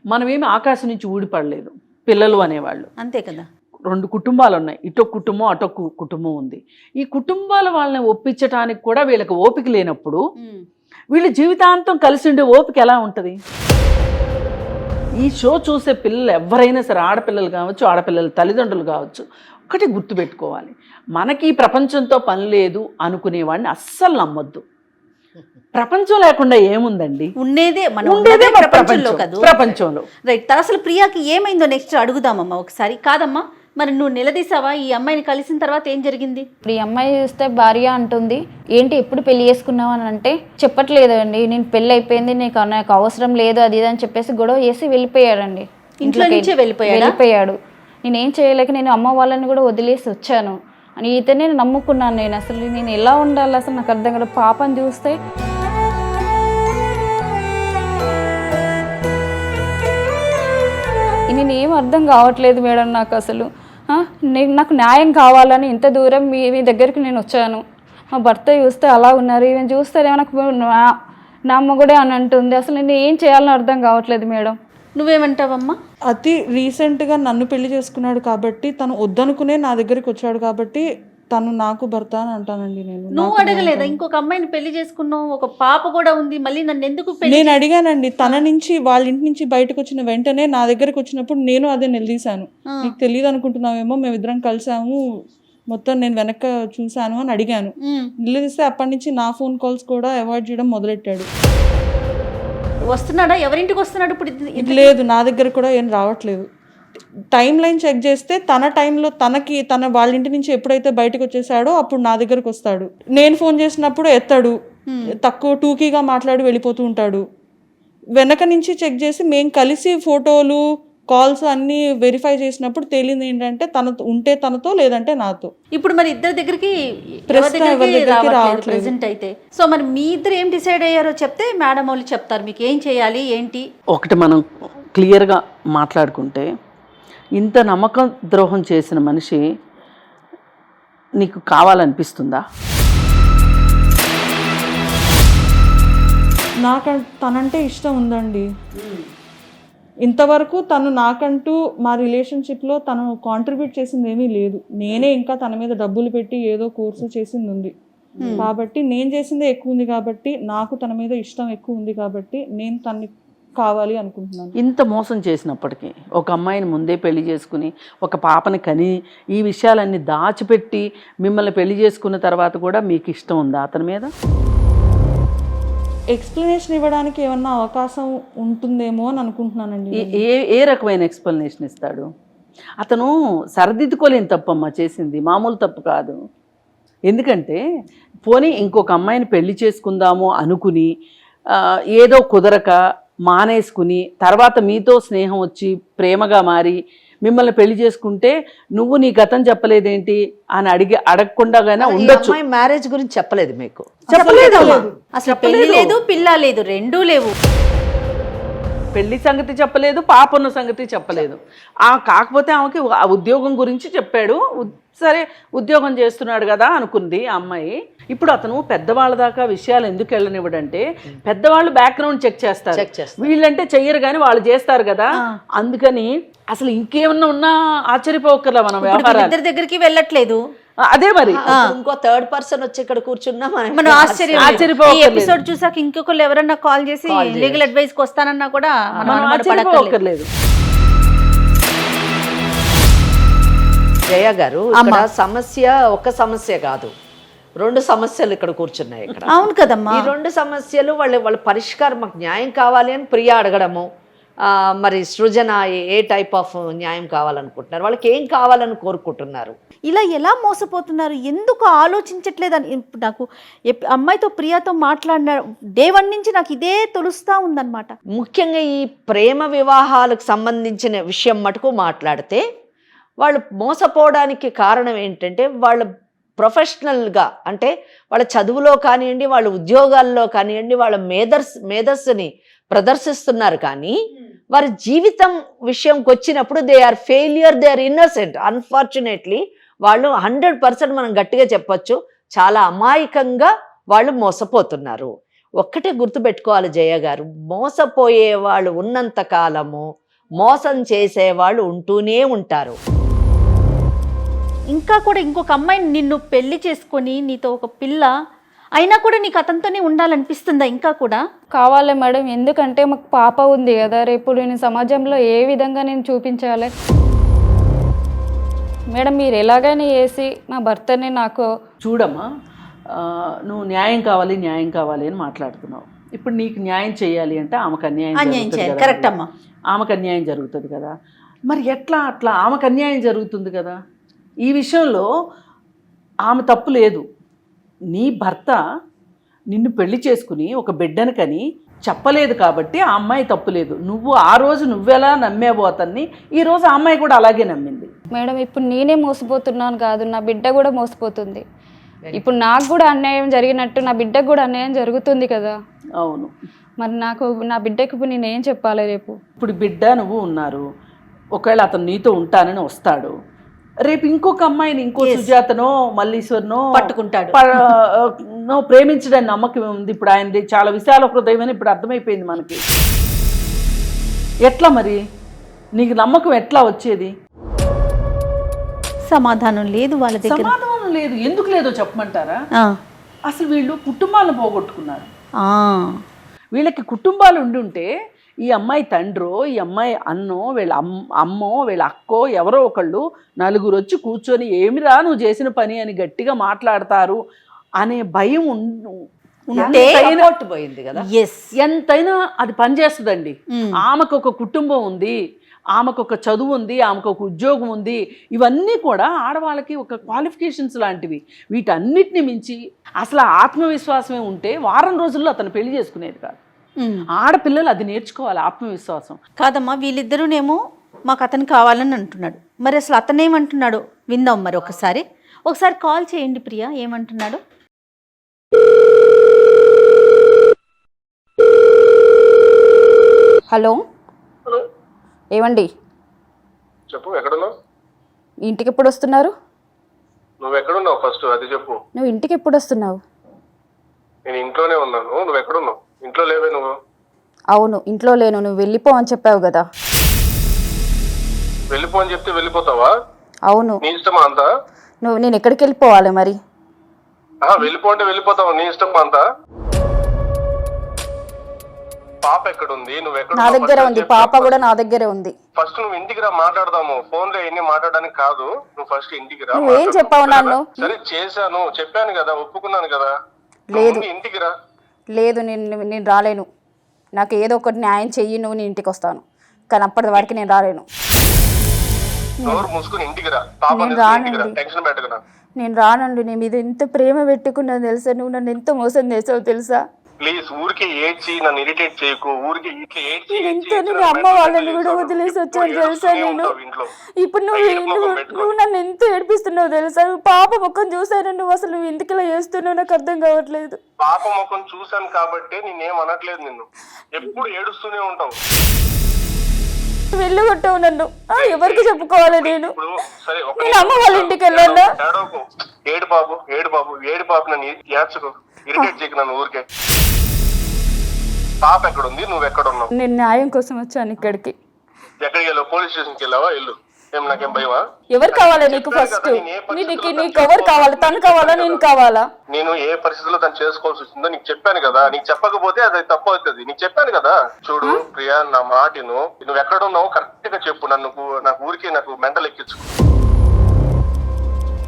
మనమేమి ఆకాశం నుంచి ఊడిపడలేదు. పిల్లలు అనేవాళ్ళు అంతే కదా, 2 కుటుంబాలు ఉన్నాయి, ఇటొక కుటుంబం అటొక కుటుంబం ఉంది. ఈ కుటుంబాల వాళ్ళని ఒప్పించడానికి కూడా వీళ్ళకి ఓపిక లేనప్పుడు వీళ్ళు జీవితాంతం కలిసి ఉండే ఓపిక ఎలా ఉంటుంది? ఈ షో చూసే పిల్లలు ఎవరైనా సరే, ఆడపిల్లలు కావచ్చు, ఆడపిల్లల తల్లిదండ్రులు కావచ్చు, ఒకటి గుర్తుపెట్టుకోవాలి, మనకి ప్రపంచంతో పని లేదు అనుకునేవాడిని అస్సలు నమ్మొద్దు. ప్రపంచం లేకుండా ఏముందండి? ఉండేదే ప్రపంచంలో. ప్రపంచంలో రైట్. అసలు ప్రియాకి ఏమైందో నెక్స్ట్ అడుగుదామమ్మా ఒకసారి. కాదమ్మా, మరి నువ్వు నిలదీసావా ఈ అమ్మాయిని కలిసిన తర్వాత ఏం జరిగింది? ఇప్పుడు ఈ అమ్మాయి చూస్తే భార్య అంటుంది, ఏంటి ఎప్పుడు పెళ్లి చేసుకున్నావు అని అంటే చెప్పట్లేదండి, నేను పెళ్ళి అయిపోయింది, నాకు అవసరం లేదు అది ఇది అని చెప్పేసి గొడవ చేసి వెళ్ళిపోయాడండి. ఇంట్లో నుంచే వెళ్ళిపోయాడు. నేనేం చేయలేక నేను అమ్మ వాళ్ళని కూడా వదిలేసి వచ్చాను అని ఇతనే నమ్ముకున్నాను. నేను అసలు నేను ఎలా ఉండాలి అసలు నాకు అర్థం కాదు. పాపని చూస్తే నేనేం అర్థం కావట్లేదు మేడం నాకు అసలు. నాకు న్యాయం కావాలని ఇంత దూరం మీ దగ్గరికి నేను వచ్చాను. మా భర్త చూస్తే అలా ఉన్నారు, ఈవెన్ చూస్తే నాకు నా మొగుడే అని అంటుంది. అసలు నేను ఏం చేయాలని అర్థం కావట్లేదు మేడం. నువ్వేమంటావమ్మా? అతి రీసెంట్గా నన్ను పెళ్లి చేసుకున్నాడు కాబట్టి, తను వద్దనుకునే నా దగ్గరికి వచ్చాడు కాబట్టి తను నాకు భర్త అని అంటానండి. నువ్వు అడగలేదా? ఇంకొక అమ్మాయిని పెళ్లి చేసుకున్నావు, ఒక పాప కూడా ఉంది, మళ్ళీ నన్ను ఎందుకు నేను అడిగానండి. తన నుంచి వాళ్ళ ఇంటి నుంచి బయటకు వచ్చిన వెంటనే నా దగ్గరికి వచ్చినప్పుడు నేను అదే నిలదీశాను. నీకు తెలియదు అనుకుంటున్నావేమో, మేమిద్దరం కలిసాము, మొత్తం నేను వెనక చూశాను అని అడిగాను. నిలదీస్తే అప్పటి నుంచి నా ఫోన్ కాల్స్ కూడా అవాయిడ్ చేయడం మొదలెట్టాడు. వస్తున్నాడా? ఎవరింటికి వస్తున్నాడు ఇప్పుడు? లేదు, నా దగ్గర కూడా ఏం రావట్లేదు. టైం లైన్ చెక్ చేస్తే తన టైంలో తన వాళ్ళ ఇంటి నుంచి ఎప్పుడైతే బయటకు వచ్చేసాడో అప్పుడు నా దగ్గరకు వస్తాడు. నేను ఫోన్ చేసినప్పుడు ఎత్తాడు, తక్కువ టూకీగా మాట్లాడి వెళ్ళిపోతూ ఉంటాడు. వెనక నుంచి చెక్ చేసి మేము కలిసి ఫోటోలు కాల్స్ అన్ని వెరిఫై చేసినప్పుడు తేలింది ఏంటంటే తనతో ఉంటే తనతో, లేదంటే నాతో. ఇప్పుడు మరి ఇద్దరి దగ్గరికి ప్రెసెంట్ అయితే సో మరి మీ ఇద్దరు ఏం డిసైడ్ అయ్యారో చెప్తే మేడం వాళ్ళు చెప్తారు మీకు ఏం చేయాలి ఏంటి. ఒకటి మనం క్లియర్గా మాట్లాడుకుంటే, ఇంత నమ్మకం ద్రోహం చేసిన మనిషి నీకు కావాలనిపిస్తుందా? నాకు తనంటే ఇష్టం ఉందండి. ఇంతవరకు తను నాకంటూ మా రిలేషన్షిప్లో తను కాంట్రిబ్యూట్ చేసింది ఏమీ లేదు. నేనే ఇంకా తన మీద డబ్బులు పెట్టి ఏదో కోర్సు చేసింది ఉంది కాబట్టి, నేను చేసిందే ఎక్కువ ఉంది కాబట్టి, నాకు తన మీద ఇష్టం ఎక్కువ ఉంది కాబట్టి నేను తనని కావాలి అనుకుంటున్నాను. ఇంత మోసం చేసినప్పటికీ, ఒక అమ్మాయిని ముందే పెళ్లి చేసుకుని ఒక పాపని కని ఈ విషయాలన్నీ దాచిపెట్టి మిమ్మల్ని పెళ్లి చేసుకున్న తర్వాత కూడా మీకు ఇష్టం ఉందా అతని మీద? ఎక్స్ప్లెనేషన్ ఇవ్వడానికి ఏమన్నా అవకాశం ఉంటుందేమో అని అనుకుంటున్నానండి. ఏ రకమైన ఎక్స్ప్లెనేషన్ ఇస్తాడు? అతను సరిదిద్దుకోలేని తప్పమ్మా చేసింది, మామూలు తప్పు కాదు. ఎందుకంటే పోనీ ఇంకొక అమ్మాయిని పెళ్లి చేసుకుందాము అనుకుని ఏదో కుదరక మానేసుకుని తర్వాత మీతో స్నేహం వచ్చి ప్రేమగా మారి మిమ్మల్ని పెళ్లి చేసుకుంటే నువ్వు నీ గతం చెప్పలేదేంటి అని అడగకుండాగానే ఉండొచ్చు. మ్యారేజ్ గురించి చెప్పలేదు మీకు? చెప్పలేదు. అసలు పెళ్లి లేదు, పిల్ల లేదు, రెండూ లేవు. పెళ్లి సంగతి చెప్పలేదు, పాప ఉన్న సంగతి చెప్పలేదు. కాకపోతే ఆమెకి ఆ ఉద్యోగం గురించి చెప్పాడు. సరే ఉద్యోగం చేస్తున్నాడు కదా అనుకుంది ఆ అమ్మాయి. ఇప్పుడు అతను పెద్దవాళ్ళ దాకా విషయాలు ఎందుకు వెళ్ళనివ్వడంటే, పెద్దవాళ్ళు బ్యాక్గ్రౌండ్ చెక్ చేస్తారు, వీళ్ళంటే చెయ్యరు కానీ వాళ్ళు చేస్తారు కదా. అందుకని అసలు ఇంకేమన్నా ఉన్నా ఆశ్చర్యపోకర్లా మనం వ్యవహారాలు. ఇద్దరి దగ్గరికి వెళ్ళట్లేదు. అదే మరి ఇంకో థర్డ్ పర్సన్ వచ్చి ఇక్కడ కూర్చున్నా మనం ఆశ్చర్యపోకర్లేదు. ఎపిసోడ్ చూసాక ఇంకొకళ్ళు ఎవరన్నా కాల్ చేసి లీగల్ అడ్వైస్ కి వస్తానన్నా కూడా మనం ఆశ్చర్యపోకర్లేదు. జయ గారు, ఇక్కడ సమస్య ఒక సమస్య కాదు, రెండు సమస్యలు ఇక్కడ కూర్చున్నాయి ఇక్కడ. అవును కదమ్మా. ఈ రెండు సమస్యలు వాళ్ళ పరిష్కారం, మాకు న్యాయం కావాలి అని ప్రియ అడగడము, మరి సృజన ఏ టైప్ ఆఫ్ న్యాయం కావాలనుకుంటున్నారు, వాళ్ళకి ఏం కావాలని కోరుకుంటున్నారు, ఇలా ఎలా మోసపోతున్నారు, ఎందుకు ఆలోచించట్లేదని నాకు అమ్మాయితో ప్రియాతో మాట్లాడిన డే 1 నుంచి నాకు ఇదే తెలుస్తూ ఉందన్నమాట. ముఖ్యంగా ఈ ప్రేమ వివాహాలకు సంబంధించిన విషయం మటుకు మాట్లాడితే వాళ్ళు మోసపోవడానికి కారణం ఏంటంటే, వాళ్ళ ప్రొఫెషనల్గా అంటే వాళ్ళ చదువులో కానివ్వండి, వాళ్ళ ఉద్యోగాల్లో కానివ్వండి, వాళ్ళ మేధస్సుని ప్రదర్శిస్తున్నారు. కానీ వారి జీవితం విషయంకి వచ్చినప్పుడు they are failure, they are innocent. Unfortunately వాళ్ళు 100% మనం గట్టిగా చెప్పొచ్చు, చాలా అమాయకంగా వాళ్ళు మోసపోతున్నారు. ఒక్కటే గుర్తుపెట్టుకోవాలి జయ గారు, మోసపోయే వాళ్ళు ఉన్నంత కాలము మోసం చేసేవాళ్ళు ఉంటూనే ఉంటారు. ఇంకా కూడా ఇంకొక అమ్మాయిని నిన్ను పెళ్లి చేసుకొని నీతో ఒక పిల్ల అయినా కూడా నీకు అతనితోనే ఉండాలనిపిస్తుందా? ఇంకా కూడా కావాలి మేడం, ఎందుకంటే మాకు పాప ఉంది కదా, రేపు నేను సమాజంలో ఏ విధంగా నేను చూపించాలి మేడం? మీరు ఎలాగైనా చేసి నా భర్తని నాకు చూడమ్మా, నువ్వు న్యాయం కావాలి న్యాయం కావాలి అని మాట్లాడుతున్నావు. ఇప్పుడు నీకు న్యాయం చేయాలి అంటే ఆమెకు అన్యాయం కరెక్ట్ అమ్మా, ఆమెకు అన్యాయం జరుగుతుంది కదా. మరి ఎట్లా అట్లా ఆమెకు అన్యాయం జరుగుతుంది కదా. ఈ విషయంలో ఆమె తప్పు లేదు. నీ భర్త నిన్ను పెళ్లి చేసుకుని ఒక బిడ్డను కని చెప్పలేదు కాబట్టి ఆ అమ్మాయి తప్పు లేదు. నువ్వు ఆ రోజు నువ్వెలా నమ్మేవో అతన్ని, ఈ రోజు ఆ అమ్మాయి కూడా అలాగే నమ్మింది. మేడం ఇప్పుడు నేనే మోసపోతున్నాను కాదు, నా బిడ్డ కూడా మోసపోతుంది. ఇప్పుడు నాకు కూడా అన్యాయం జరిగినట్టు నా బిడ్డకు కూడా అన్యాయం జరుగుతుంది కదా. అవును. మరి నాకు నా బిడ్డకి ఇప్పుడు నేను ఏం చెప్పాలి రేపు? ఇప్పుడు బిడ్డ నువ్వు ఉన్నారు, ఒకవేళ అతను నీతో ఉంటానని వస్తాడు, రేపు ఇంకొక అమ్మాయిని ఇంకో సుజాతనో మల్లీశ్వర్నో పట్టుకుంటాడు. ప్రేమించడానికి నమ్మకం ఉంది. ఇప్పుడు ఆయనది చాలా విశాల హృదయం అని ఇప్పుడు అర్థమైపోయింది మనకి. ఎట్లా మరి నీకు నమ్మకం ఎట్లా వచ్చేది? సమాధానం లేదు వాళ్ళ దగ్గర. సమాధానం లేదు. ఎందుకు లేదో చెప్పమంటారా? అసలు వీళ్ళు కుటుంబాలను పోగొట్టుకున్నారు. వీళ్ళకి కుటుంబాలు ఉండి ఉంటే ఈ అమ్మాయి తండ్రో ఈ అమ్మాయి అన్నో వీళ్ళ అమ్మో వీళ్ళ అక్కో ఎవరో ఒకళ్ళు నలుగురు వచ్చి కూర్చొని ఏమిరా నువ్వు చేసిన పని అని గట్టిగా మాట్లాడతారు అనే భయం పోయింది కదా. ఎంతైనా అది పనిచేస్తుందండి. ఆమెకు ఒక కుటుంబం ఉంది, ఆమెకు ఒక చదువు ఉంది, ఆమెకు ఒక ఉద్యోగం ఉంది. ఇవన్నీ కూడా ఆడవాళ్ళకి ఒక క్వాలిఫికేషన్స్ లాంటివి. వీటన్నిటిని మించి అసలు ఆత్మవిశ్వాసమే ఉంటే వారం రోజుల్లో అతను పెళ్లి చేసుకునేది కాదు. ఆడపిల్లలు అది నేర్చుకోవాలి, ఆత్మవిశ్వాసం. కాదమ్మా, వీళ్ళిద్దరూనేమో మాకు అతను కావాలని అంటున్నాడు. మరి అసలు అతనేమంటున్నాడు విందాం. మరి ఒకసారి కాల్ చేయండి ప్రియా, ఏమంటున్నాడు. హలో హలో, ఏమండి? చెప్పు. ఎక్కడున్నావు? ఇంటికి ఎప్పుడు వస్తున్నారు? నువ్వు ఎక్కడున్నావు ఫస్ట్ అది చెప్పు. నువ్వు ఇంటికి ఎప్పుడు వస్తున్నావు? నేను ఇంట్లోనే ఉన్నాను. నువ్వు ఎక్కడున్నావు? ఇంట్లో లేవే నువ్వు? అవును, ఇంట్లో లేను. నువ్వు వెళ్ళిపో అని చెప్పావు కదా. వెళ్ళిపో అని చెప్తే వెళ్ళిపోతావా? అవును. నీ ఇష్టమా అంతా? నేను ఎక్కడికి వెళ్ళిపోవాలి మరి? వెళ్ళిపో అంటే వెళ్ళిపోతావా? నీ ఇష్టమా అంతా? పాప ఎక్కడుంది? నువ్వు ఎక్కడ? నా దగ్గర ఉంది. పాప కూడా నా దగ్గరే ఉంది. ఫస్ట్ నువ్వు ఇంటికి రా, మాట్లాడదాము. ఫోన్ లో ఎన్ని మాట్లాడడానికి కాదు. నువ్వు ఫస్ట్ ఇంటికి రా. నువ్వేం చెప్పావు నన్ను? సరే చేశాను, చెప్పాను కదా, ఒప్పుకున్నాను కదా. లేదు, ఇంటికి రా. లేదు, నేను రాలేను. నాకు ఏదో ఒకటి న్యాయం చెయ్యి, నువ్వు నేను ఇంటికి వస్తాను. కానీ అప్పటి వరకు నేను రాలేను. డోర్ మూసుకుని ఇంటికి రా. పాప టెన్షన్ పెట్టకురా. నేను రానండి. నేను మీద ఎంత ప్రేమ పెట్టుకున్నాను తెలుసా? నువ్వు నన్ను ఎంత మోసం చేసావు తెలుసా? ప్లీజ్ ఊరికే ఏడ్చి నన్ను ఇరిటేట్ చేయకు. ఊరికే ఇట్లా ఏడ్చి నేను అమ్మ వాళ్ళని కూడా వదిలేసి వచ్చాను తెలుసా? నేను ఇప్పుడు నువ్వు నన్ను ఎంత ఏడిపిస్తున్నావు తెలుసా? పాప ముఖం చూసాను. నువ్వు అసలు నువ్వు ఎందుకు ఇలా చేస్తున్నావు నాకు అర్థం కావట్లేదు. పాప ముఖం చూసాను కాబట్టి నేనేం అనట్లేదు. నిన్ను ఎప్పుడు ఏడుస్తూనే ఉంటావు. వెళ్ళగొట్టావు నన్ను. ఎవరికి చెప్పుకోవాలి నేను? నేను అమ్మ వాళ్ళ ఇంటికి వెళ్ళాను. ఏడు బాబు ఏడు బాబు ఏడు బాబు నన్ను ఏడ్చుకో, ఇరిటేట్ చేయకు నన్ను ఊరికే. పాప ఎక్కడుంది? నువ్వు ఎక్కడున్నావు? నేను న్యాయం కోసం వచ్చాను ఇక్కడికి. ఎక్కడికి వెళ్ళావు? పోలీస్ స్టేషన్కి వెళ్ళావా? వెళ్ళు. ఏం నాకేం భయమా? ఎవరు కావాలి నీకు? ఫస్ట్ నీకు ఎవరు కావాలి? తను కావాలా నేను కావాలా? నేను ఏ పరిస్థితుల్లో తను చేసుకోవాల్సి వచ్చిందో నీకు చెప్పాను కదా. నీకు చెప్పకపోతే అది తప్పు అవుతుంది. నీకు చెప్పాను కదా. చూడు ప్రియా, నా మాటను. నువ్వు ఎక్కడ ఉన్నావు కరెక్ట్ గా చెప్పు. నాకు ఊరికే నాకు మెంటల్ ఎక్కించుకో.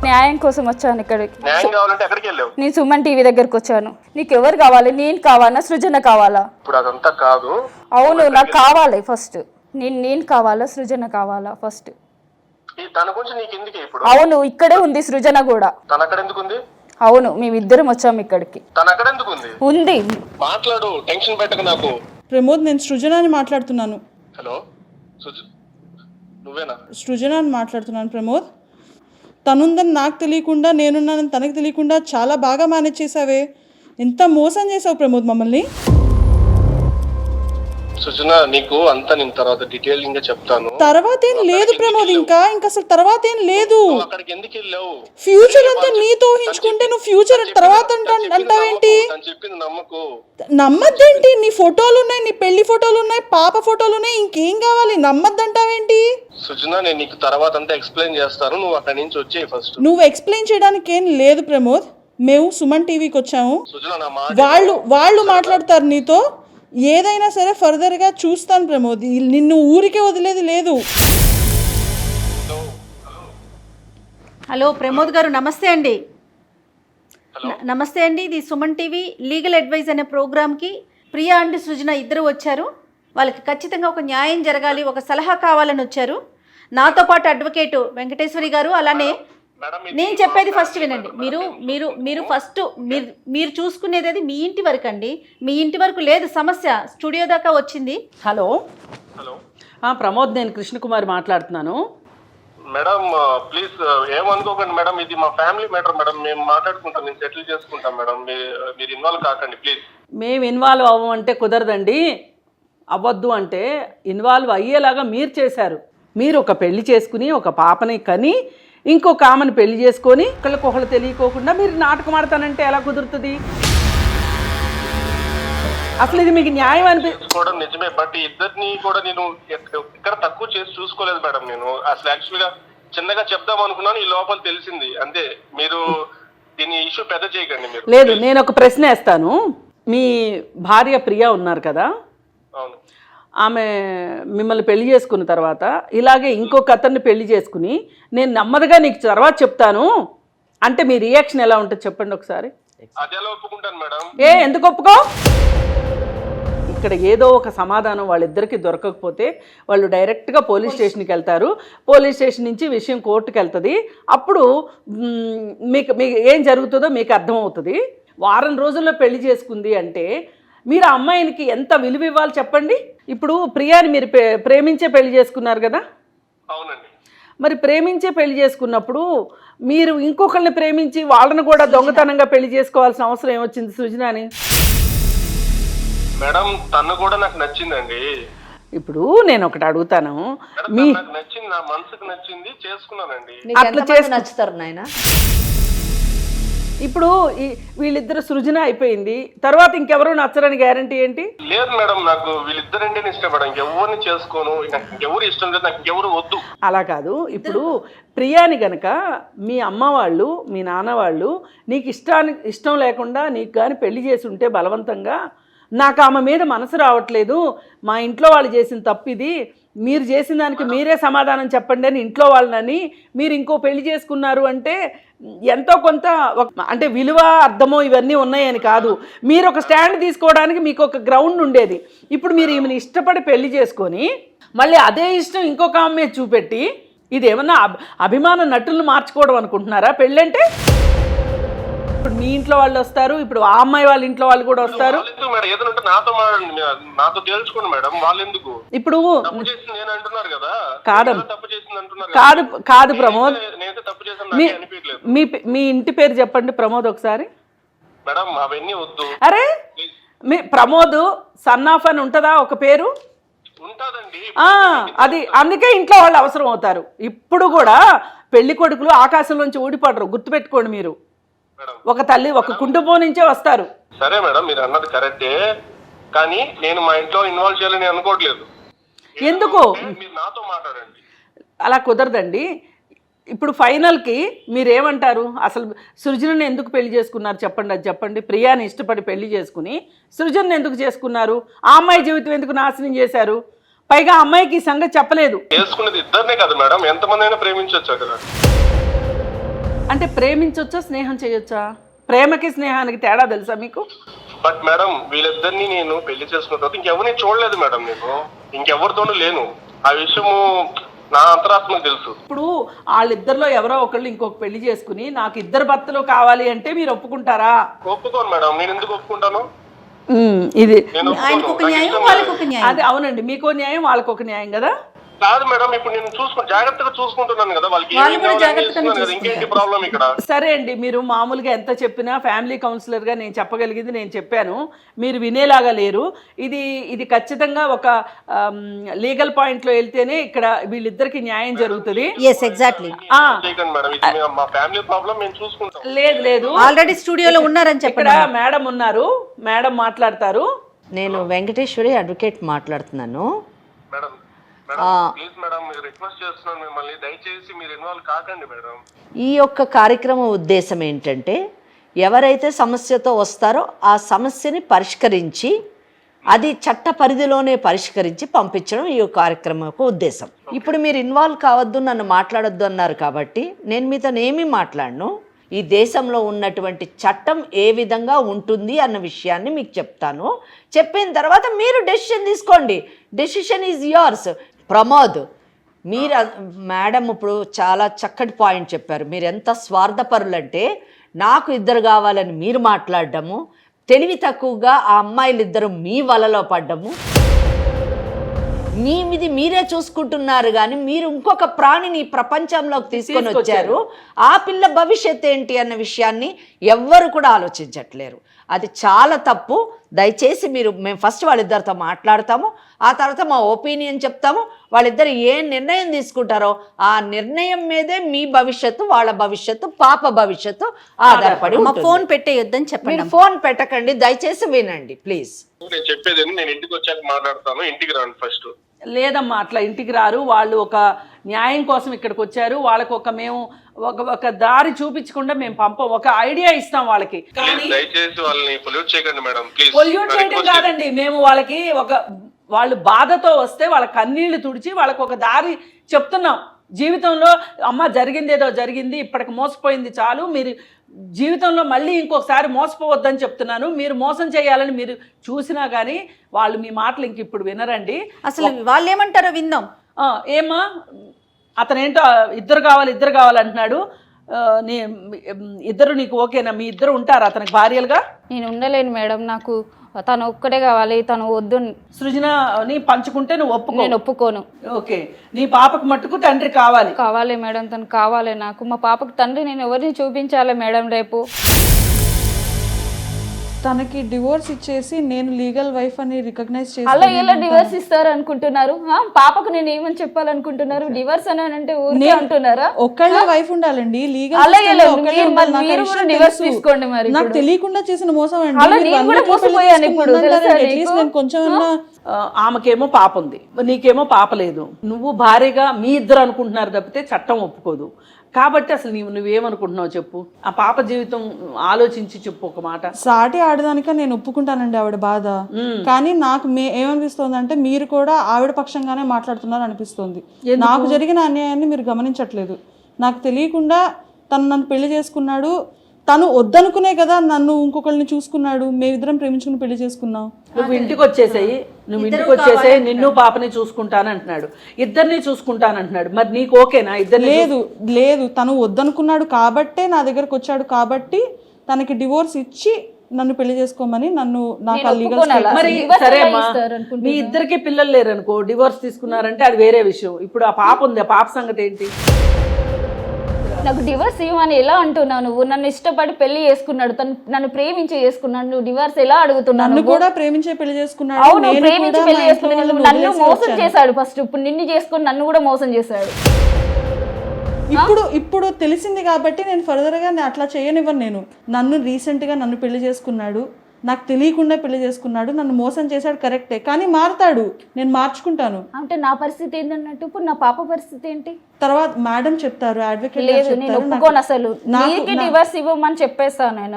న్యాయం కోసం వచ్చాను ఇక్కడికి. న్యాయం కావాలంటే ఎక్కడికి వెళ్ళావు? నేను సుమన్ టీవీ దగ్గరకు వచ్చాను. నీకు ఎవరు కావాలి? నేను కావాలా సృజన కావాలా? ఇప్పుడు అదంతా కాదు. అవును, నాకు కావాలి ఫస్ట్. నేను కావాలా సృజన కావాలా ఫస్ట్? తన గురించి నీకు ఎందుకు ఇప్పుడు? అవును, ఇక్కడే ఉంది సృజన కూడా. తన అక్కడ ఎందుకు ఉంది? అవును, మేమిద్దరం వచ్చాము ఇక్కడికి. తన అక్కడ ఎందుకు ఉంది? ఉంది. మాట్లాడు, టెన్షన్ పెట్టకు నాకు. ప్రమోద్, నేను సృజన అని మాట్లాడుతున్నాను. హలో, నువ్వేనా? సృజన అని మాట్లాడుతున్నాను ప్రమోద్. తనుందని నాకు తెలియకుండా, నేనున్నానని తనకు తెలియకుండా చాలా బాగా మేనేజ్ చేసావే. ఎంత మోసం చేసావు ప్రమోద్ మమ్మల్ని. సుజన, నీకు అంతా నేను తర్వాత డీటెయిలింగ్ గా చెప్తాను. తర్వాత ఏం లేదు ప్రమోద్, ఇంకా అసలు తర్వాత ఏం లేదు. అక్కడికి ఎందుకు వెళ్ళావు? ఫ్యూచర్ అంతా నీతో ఊహించుకుంటే నువ్వు ఫ్యూచర్ తర్వాత అంటావేంటి? చెప్పింది నమ్మకు. నమ్మద్దేంటి? నీ ఫోటోలు ఉన్నాయి, నీ పెళ్లి ఫోటోలు ఉన్నాయి, పాప ఫోటోలు ఉన్నాయి, ఇంకేం కావాలి? నమ్మద్దంటావేంటి? సుజన, నేను నీకు తర్వాత అంతా ఎక్స్ప్లెయిన్ చేస్తాను. నువ్వు అక్కడి నుంచి వచ్చేయి ఫస్ట్. నువ్వు ఎక్స్ప్లెయిన్ చేయడానికి ఏం లేదు ప్రమోద్. మేము సుమన్ టీవీకి వచ్చాము. సుజన, నా మాట వాళ్ళు మాట్లాడతారు నీతో. ఏదైనా సరే ఫర్దర్ గా చూస్తాను ప్రమోద్. నిన్ను ఊరికే వదిలేది లేదు. హలో ప్రమోద్ గారు, నమస్తే అండి. నమస్తే అండి. ఇది సుమన్ టీవీ లీగల్ అడ్వైజ్ అనే ప్రోగ్రామ్కి ప్రియా అండ్ సృజన ఇద్దరు వచ్చారు. వాళ్ళకి ఖచ్చితంగా ఒక న్యాయం జరగాలి, ఒక సలహా కావాలని వచ్చారు. నాతో పాటు అడ్వకేట్ వెంకటేశ్వరి గారు, అలానే మేడం ఇది నేను చెప్పేది ఫస్ట్ వినండి. మీరు ఫస్ట్ మీరు చూసుకునేది అది మీ ఇంటి వరకు అండి. మీ ఇంటి వరకు లేదు సమస్య, స్టూడియో దాకా వచ్చింది. హలో హలో ప్రమోద్, నేను కృష్ణకుమారి మాట్లాడుతున్నాను. మేడం ప్లీజ్ ఏమనుకోకండి మేడం, ఇది మా ఫ్యామిలీ మ్యాటర్ మేడం, మేము మాట్లాడుకుంటాం, నేను సెటిల్ చేసుకుంటాం మేడం, మీరు ఇన్వాల్వ్ కాకండి ప్లీజ్. మేము ఇన్వాల్వ్ అవ్వమంటే కుదరదండి. అవ్వద్దు అంటే ఇన్వాల్వ్ అయ్యేలాగా మీరు చేశారు. మీరు ఒక పెళ్లి చేసుకుని ఒక పాపని కని ఇంకొక ఆమెను పెళ్లి చేసుకొని ఒకళ్ళకొకళ్ళు తెలియకోకుండా మీరు నాటకం ఆడతానంటే ఎలా కుదురుతుంది? అసలు ఇది మీకు న్యాయం కూడా నిజమే, బట్ ఇద్దరిని కూడా నేను ఎక్కడ తక్కువ చేసి చూసుకోలేదు మేడం. నేను అసలు యాక్చువల్ గా చిన్నగా చెప్దాం అనుకున్నాను, ఈ లోపల తెలిసింది అంతే. మీరు దీని ఇష్యూ పెద్ద చేయకండి మీరు. లేదు, నేను ఒక ప్రశ్న వేస్తాను. మీ భార్య ప్రియా ఉన్నారు కదా, అవును. ఆమె మిమ్మల్ని పెళ్లి చేసుకున్న తర్వాత ఇలాగే ఇంకొక అతన్ని పెళ్లి చేసుకుని నేను నెమ్మదిగా నీకు తర్వాత చెప్తాను అంటే మీ రియాక్షన్ ఎలా ఉంటుంది చెప్పండి ఒకసారి. అది ఎలా ఒప్పుకుంటాను మేడం? ఎందుకు ఒప్పుకో? ఇక్కడ ఏదో ఒక సమాధానం వాళ్ళిద్దరికి దొరకకపోతే వాళ్ళు డైరెక్ట్గా పోలీస్ స్టేషన్కి వెళ్తారు. పోలీస్ స్టేషన్ నుంచి విషయం కోర్టుకు వెళ్తుంది. అప్పుడు మీకు ఏం జరుగుతుందో మీకు అర్థమవుతుంది. వారం రోజుల్లో పెళ్లి చేసుకుంది అంటే మీరు ఆ అమ్మాయినికి ఎంత విలువ ఇవ్వాలి చెప్పండి. ఇప్పుడు ప్రియాని మీరు ప్రేమించే పెళ్లి చేసుకున్నారు కదా. అవునండి. మరి ప్రేమించే పెళ్లి చేసుకున్నప్పుడు మీరు ఇంకొకరిని ప్రేమించి వాళ్ళని కూడా దొంగతనంగా పెళ్లి చేసుకోవాల్సిన అవసరం ఏమొచ్చింది సృజనాని? మేడం తను కూడా నాకు నచ్చిందండి. ఇప్పుడు నేను ఒకటి అడుగుతాను, నాకు నచ్చింది, నా మనసుకు నచ్చింది, చేసుకున్నానండి. అట్లా నచ్చుతారు నాయన. ఇప్పుడు వీళ్ళిద్దరు సృజన అయిపోయింది, తర్వాత ఇంకెవరూ నచ్చరని గ్యారంటీ ఏంటి? లేదు మేడం, నాకు వీళ్ళిద్దరంటే ఇష్టం మేడం, ఇంకెవరిని చేసుకోను, నాకు ఇంకెవరు ఇష్టం లేదు, నాకు ఇంకెవరు వద్దు. అలా కాదు. ఇప్పుడు ప్రియాని గనక మీ అమ్మ వాళ్ళు మీ నాన్న వాళ్ళు నీకు ఇష్టం లేకుండా నీకు కానీ పెళ్లి చేసి ఉంటే బలవంతంగా, నాకు ఆమె మీద మనసు రావట్లేదు, మా ఇంట్లో వాళ్ళు చేసిన తప్పు ఇది, మీరు చేసిన దానికి మీరే సమాధానం చెప్పండి అని ఇంట్లో వాళ్ళని మీరు ఇంకో పెళ్లి చేసుకున్నారు అంటే ఎంతో కొంత అంటే విలువ అర్థమో ఇవన్నీ ఉన్నాయని కాదు, మీరు ఒక స్టాండ్ తీసుకోవడానికి మీకు ఒక గ్రౌండ్ ఉండేది. ఇప్పుడు మీరు ఈమెను ఇష్టపడి పెళ్లి చేసుకొని మళ్ళీ అదే ఇష్టం ఇంకొక ఆమె చూపెట్టి ఇది ఏమన్నా అభిమాన నటులను మార్చుకోవడం అనుకుంటున్నారా పెళ్ళంటే? ఇప్పుడు మీ ఇంట్లో వాళ్ళు వస్తారు, ఇప్పుడు ఆ అమ్మాయి వాళ్ళ ఇంట్లో వాళ్ళు కూడా వస్తారు. నాతో తెలుసుకోండి మేడం, వాళ్ళు ఎందుకు ఇప్పుడు కాదు ప్రమోద్, మీ ఇంటి పేరు చెప్పండి ప్రమోద్ ఒకసారి. మేడం అవన్నీ వద్దు. అరే మీ ప్రమోద్ సన్ ఆఫ్ అని ఉంటుందా ఒక పేరు? అది అందుకే ఇంట్లో వాళ్ళు అవసరం అవుతారు. ఇప్పుడు కూడా పెళ్లి కొడుకులు ఆకాశంలోంచి ఊడిపడరు, గుర్తుపెట్టుకోండి. మీరు ఒక తల్లి ఒక కుటుంబం నుంచే వస్తారు. సరే మేడం, మీరు అన్నది కరెక్టే, కానీ నేను మా ఇంట్లో ఇన్వాల్వ్ చేయాలని అనుకోవట్లేదు. ఎందుకు? మీరు నాతో మాట్లాడండి. అలా కుదరదండి. ఇప్పుడు ఫైనల్కి మీరేమంటారు? అసలు సృజనని ఎందుకు పెళ్లి చేసుకున్నారు చెప్పండి, అది చెప్పండి. ప్రియాని ఇష్టపడి పెళ్లి చేసుకుని సృజనని ఎందుకు చేసుకున్నారు? ఆ అమ్మాయి జీవితం ఎందుకు నాశనం చేశారు? పైగా అమ్మాయికి ఈ సంగతి చెప్పలేదు. చేసుకునేది ఇద్దరినే కదా మేడం, ఎంతమంది అయినా ప్రేమించొచ్చా కదా. అంటే ప్రేమించొచ్చా స్నేహం చేయొచ్చా? ప్రేమకి స్నేహానికి తేడా తెలుసా మీకు? బట్ మేడం వీళ్ళిద్దరిని నేను పెళ్లి చేసుకున్న తర్వాత ఇంకెవరిని చూడలేదు మేడం, నేను ఇంకెవరితోనూ లేను. ఆ విషయము నా అంతరాత్మకు తెలుసు. ఇప్పుడు వాళ్ళిద్దరిలో ఎవరో ఒకళ్ళు ఇంకొక పెళ్లి చేసుకుని నాకు ఇద్దరు భర్తలు కావాలి అంటే మీరు ఒప్పుకుంటారా? ఒప్పుకోను మేడం. నేను ఎందుకు ఒప్పుకుంటాను? ఇది అది అవునండి, మీకో న్యాయం వాళ్ళకు ఒక న్యాయం కదా. కాదు మేడం, ఇప్పుడు నేను జాగ్రత్తగా చూసుకుంటున్నాను కదా, వాళ్ళకి ఇంకేంటి ప్రాబ్లం ఇక్కడ? సరే అండి, మీరు మామూలుగా ఎంత చెప్పినా ఫ్యామిలీ కౌన్సిలర్ గా నేను చెప్పగలిగింది నేను చెప్పాను, మీరు వినేలాగా లేరు. ఇది ఖచ్చితంగా ఒక లీగల్ పాయింట్ లో వెళ్తేనే ఇక్కడ వీళ్ళిద్దరికి న్యాయం జరుగుతుంది. లేదు ఆల్రెడీ స్టూడియోలో ఉన్నారని చెప్పారు. మేడం ఉన్నారు, మేడం మాట్లాడతారు. నేను వెంకటేశ్వరి అడ్వకేట్ మాట్లాడుతున్నాను. ఈ యొక్క కార్యక్రమం ఉద్దేశం ఏంటంటే, ఎవరైతే సమస్యతో వస్తారో ఆ సమస్యని పరిష్కరించి అది చట్ట పరిధిలోనే పరిష్కరించి పంపించడం ఈ కార్యక్రమం యొక్క ఉద్దేశం. ఇప్పుడు మీరు ఇన్వాల్వ్ కావద్దు, నన్ను మాట్లాడొద్దు అన్నారు కాబట్టి నేను మీతో ఏమీ మాట్లాడను. ఈ దేశంలో ఉన్నటువంటి చట్టం ఏ విధంగా ఉంటుంది అన్న విషయాన్ని మీకు చెప్తాను. చెప్పిన తర్వాత మీరు డెసిషన్ తీసుకోండి. Decision is yours. ప్రమోద్, మీరు మేడం ఇప్పుడు చాలా చక్కటి పాయింట్ చెప్పారు. మీరు ఎంత స్వార్థపరులంటే నాకు ఇద్దరు కావాలని మీరు మాట్లాడడము, తెలివి తక్కువగా ఆ అమ్మాయిలు ఇద్దరు మీ వలలో పడ్డము, మీది మీరే చూసుకుంటున్నారు కానీ మీరు ఇంకొక ప్రాణిని ప్రపంచంలోకి తీసుకొని వచ్చారు. ఆ పిల్ల భవిష్యత్ ఏంటి అన్న విషయాన్ని ఎవ్వరు కూడా ఆలోచించట్లేరు. అది చాలా తప్పు. దయచేసి మేము ఫస్ట్ వాళ్ళిద్దరితో మాట్లాడతాము, ఆ తర్వాత మా ఒపీనియన్ చెప్తాము. వాళ్ళిద్దరు ఏ నిర్ణయం తీసుకుంటారో ఆ నిర్ణయం మీదే మీ భవిష్యత్తు, వాళ్ళ భవిష్యత్తు, పాప భవిష్యత్తు ఆధారపడి ఉంటుంది. ఫోన్ పెట్టేయొద్దని చెప్పండి. మీరు ఫోన్ పెట్టకండి, దయచేసి వినండి ప్లీజ్. నేను చెప్పేది నేను ఇంటికి వచ్చాక మాట్లాడతాను, ఇంటికి రాను ఫస్ట్. లేదమ్మా, అట్లా ఇంటికి రారు. వాళ్ళు ఒక న్యాయం కోసం ఇక్కడికి వచ్చారు. వాళ్ళకి మేము ఒక దారి చూపించకుండా మేము పంపం, ఒక ఐడియా ఇస్తాం వాళ్ళకి. దయచేసి వాళ్ళని పొల్యూట్ చేయకండి మేడం, ప్లీజ్. పొల్యూట్ చేయడం కాదండి, మేము వాళ్ళకి వాళ్ళు బాధతో వస్తే వాళ్ళ కన్నీళ్లు తుడిచి వాళ్ళకి ఒక దారి చెప్తున్నాం. జీవితంలో అమ్మ జరిగిందేదో జరిగింది, ఇప్పటికి మోసపోయింది చాలు, మీరు జీవితంలో మళ్ళీ ఇంకొకసారి మోసపోవద్దని చెప్తున్నాను. మీరు మోసం చేయాలని మీరు చూసినా కానీ వాళ్ళు మీ మాటలు ఇంక ఇప్పుడు వినరండి. అసలు వాళ్ళు ఏమంటారో విందాం. ఏమా అతనేంటో ఇద్దరు కావాలి అంటున్నాడు. ఇద్దరు నీకు ఓకేనా? మీ ఇద్దరు ఉంటారా అతనికి భార్యలుగా? నేను ఉండలేను మేడం, నాకు తను ఒక్కడే కావాలి, తను వద్దు. సృజనని పంచుకుంటే నువ్వు నేను ఒప్పుకోను. ఓకే, నీ పాపకు మట్టుకు తండ్రి కావాలి మేడం, తను కావాలి నాకు. మా పాపకు తండ్రి నేను ఎవరిని చూపించాలి మేడం రేపు? తనకి డివోర్స్ ఇచ్చేసి నేను లీగల్ వైఫ్ అని రికగ్నైజ్ చేసి అలా ఎలా డివోర్స్ ఇస్తారు అనుకుంటున్నారు? పాపకు నేను ఏమని చెప్పాలనుకుంటున్నారు? డివోర్స్ అని అంటే ఊరికే అంటున్నారా? ఒక్కళ్ళే వైఫ్ ఉండాలండి, లీగల్ డివోర్స్ తీసుకోండి. మరి నాకు తెలియకుండా చేసిన మోసం కొంచెం. ఆమెకేమో పాప ఉంది, నీకేమో పాప లేదు. నువ్వు భార్యగా మీ ఇద్దరు అనుకుంటున్నారు తప్పితే చట్టం ఒప్పుకోదు. కాబట్టి అసలు నువ్వేమనుకుంటున్నావు చెప్పు? ఆ పాప జీవితం ఆలోచించి చెప్పు ఒక మాట. సాటి ఆడదానిక నేను ఒప్పుకుంటానండి ఆవిడ బాధ, కానీ నాకు ఏమనిపిస్తుంది అంటే మీరు కూడా ఆవిడ పక్షంగానే మాట్లాడుతున్నారు అనిపిస్తుంది. నాకు జరిగిన అన్యాయాన్ని మీరు గమనించట్లేదు. నాకు తెలియకుండా నన్ను పెళ్లి చేసుకున్నాడు, తను వద్దనుకునే కదా నన్ను ఇంకొకరిని చూసుకున్నాడు. మేమిద్దరం ప్రేమించుకుని పెళ్లి చేసుకున్నాం. నువ్వు ఇంటికి వచ్చేసాయి, నిన్ను పాపని చూసుకుంటానంటున్నాడు, ఇద్దరిని చూసుకుంటానంటున్నాడు. మరి నీకు ఓకేనా? ఇద్దరు లేదు, తను వద్దనుకున్నాడు కాబట్టే నా దగ్గరకు వచ్చాడు, కాబట్టి తనకి డివోర్స్ ఇచ్చి నన్ను పెళ్లి చేసుకోమని నాకు మరి సరే అమ్మా, మీ ఇద్దరికి పిల్లలు లేరనుకో, డివోర్స్ తీసుకున్నారంటే అది వేరే విషయం. ఇప్పుడు ఆ పాప ఉంది, ఆ పాప సంగతి ఏంటి? నాకు డివోర్స్ ఇవ్వమని ఎలా అంటున్నావు నువ్వు? నన్ను ఇష్టపడి పెళ్లి చేసుకున్నాడు, నన్ను ప్రేమించి చేసుకున్నాడు, నువ్వు డివోర్స్ ఎలా అడుగుతున్నావు? నన్ను కూడా ప్రేమించే పెళ్లి చేసుకున్నాడు. అవును, ప్రేమించి పెళ్లి చేసుకున్నాడు. నన్ను మోసం చేశాడు. ఫస్ట్ ఇప్పుడు నిన్ను చేసుకుని నన్ను కూడా మోసం చేశాడు. ఇప్పుడు తెలిసింది కాబట్టి నేను ఫర్దర్ గా అట్లా చేయనివ్వను. నన్ను రీసెంట్ గా నన్ను పెళ్లి చేసుకున్నాడు, నాకు తెలియకుండా పెళ్లి చేసుకున్నాడు, నన్ను మోసం చేశాడు, కరెక్టే, కానీ మారుతాడు, నేను మార్చుకుంటాను. అంటే నా పరిస్థితి ఏంటన్నట్టు ఇప్పుడు నా పాప పరిస్థితి ఏంటి? తర్వాత మేడం చెప్తారు, అడ్వకేట్ లేదు, నేను ఒప్పుకోను. అసలు నీకు డివోర్స్ ఇవ్వమని చెప్పేస్తాను నేను.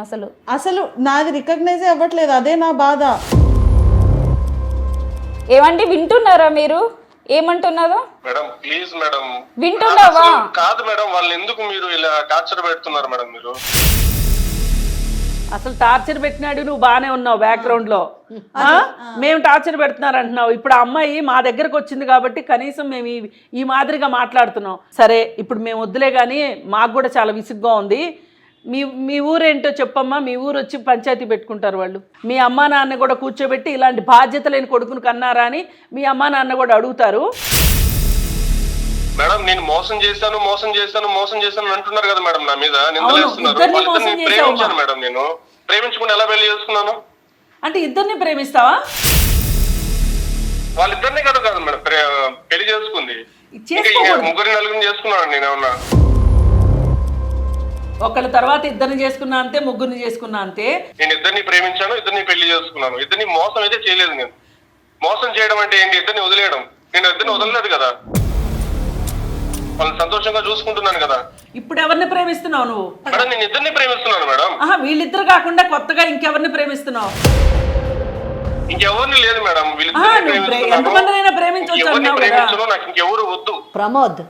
అసలు నాది రికగ్నైజ్ అవ్వట్లేదు, అదే నా బాధ. ఏమండి వింటున్నారా మీరు? ఏమంటున్నారో మేడం ప్లీజ్ మేడం. వింటున్నావా? కాదు మేడం, వాళ్ళని ఎందుకు మీరు ఇలా టార్చర్ పెడుతున్నారు మేడం? మీరు అసలు టార్చర్ పెట్టినాడు, నువ్వు బాగానే ఉన్నావు బ్యాక్గ్రౌండ్ లో. మేము టార్చర్ పెడుతున్నారు అంటున్నావు. ఇప్పుడు ఆ అమ్మాయి మా దగ్గరకు వచ్చింది కాబట్టి కనీసం మేము ఈ మాదిరిగా మాట్లాడుతున్నాం. సరే, ఇప్పుడు మేము వద్దులే కానీ మాకు కూడా చాలా విసుగ్గా ఉంది. మీ ఊరేంటో చెప్పమ్మా. మీ ఊరు వచ్చి పంచాయతీ పెట్టుకుంటారు వాళ్ళు. మీ అమ్మా నాన్న కూడా కూర్చోబెట్టి ఇలాంటి బాధ్యత లేని కొడుకును కన్నారా అని మీ అమ్మా నాన్న కూడా అడుగుతారు. మేడం నేను మోసం చేశాను అంటున్నారు కదా మేడం, నా మీద ప్రేమించాను మేడం. నేను ప్రేమించుకుంటే ఎలా పెళ్లి చేసుకున్నాను? అంటే ఇద్దరిని ప్రేమిస్తావా? వాళ్ళిద్దరిని కాదు మేడం పెళ్లి చేసుకుంది, ముగ్గురిని నలుగురిని చేసుకున్నాను నేను. ఏమన్నా ఒకళ్ళ తర్వాత ఇద్దరిని చేసుకున్నా అంతే, ముగ్గురిని చేసుకున్నా అంతే. నేను ఇద్దరిని ప్రేమించాను, ఇద్దరిని పెళ్లి చేసుకున్నాను. ఇద్దరిని మోసం అయితే చేయలేదు. నేను మోసం చేయడం అంటే ఏంటి? ఇద్దరిని వదిలేయడం. నేను ఇద్దరిని వదలలేదు కదా, వాళ్ళని సంతోషంగా చూసుకుంటున్నాను కదా. ఇప్పుడు ఎవరిని ప్రేమిస్తున్నావు నువ్వు? మేడం నేను ఇద్దరిని ప్రేమిస్తున్నాను మేడం. వీళ్ళిద్దరు కాకుండా కొత్తగా ఇంకెవరిని ప్రేమిస్తున్నావు? ఇంకెవరిని లేదు మేడం, ఎంతమందినైనా ప్రేమించవచ్చు. నాకు ఇంకెవరు వద్దు. ప్రమోద్,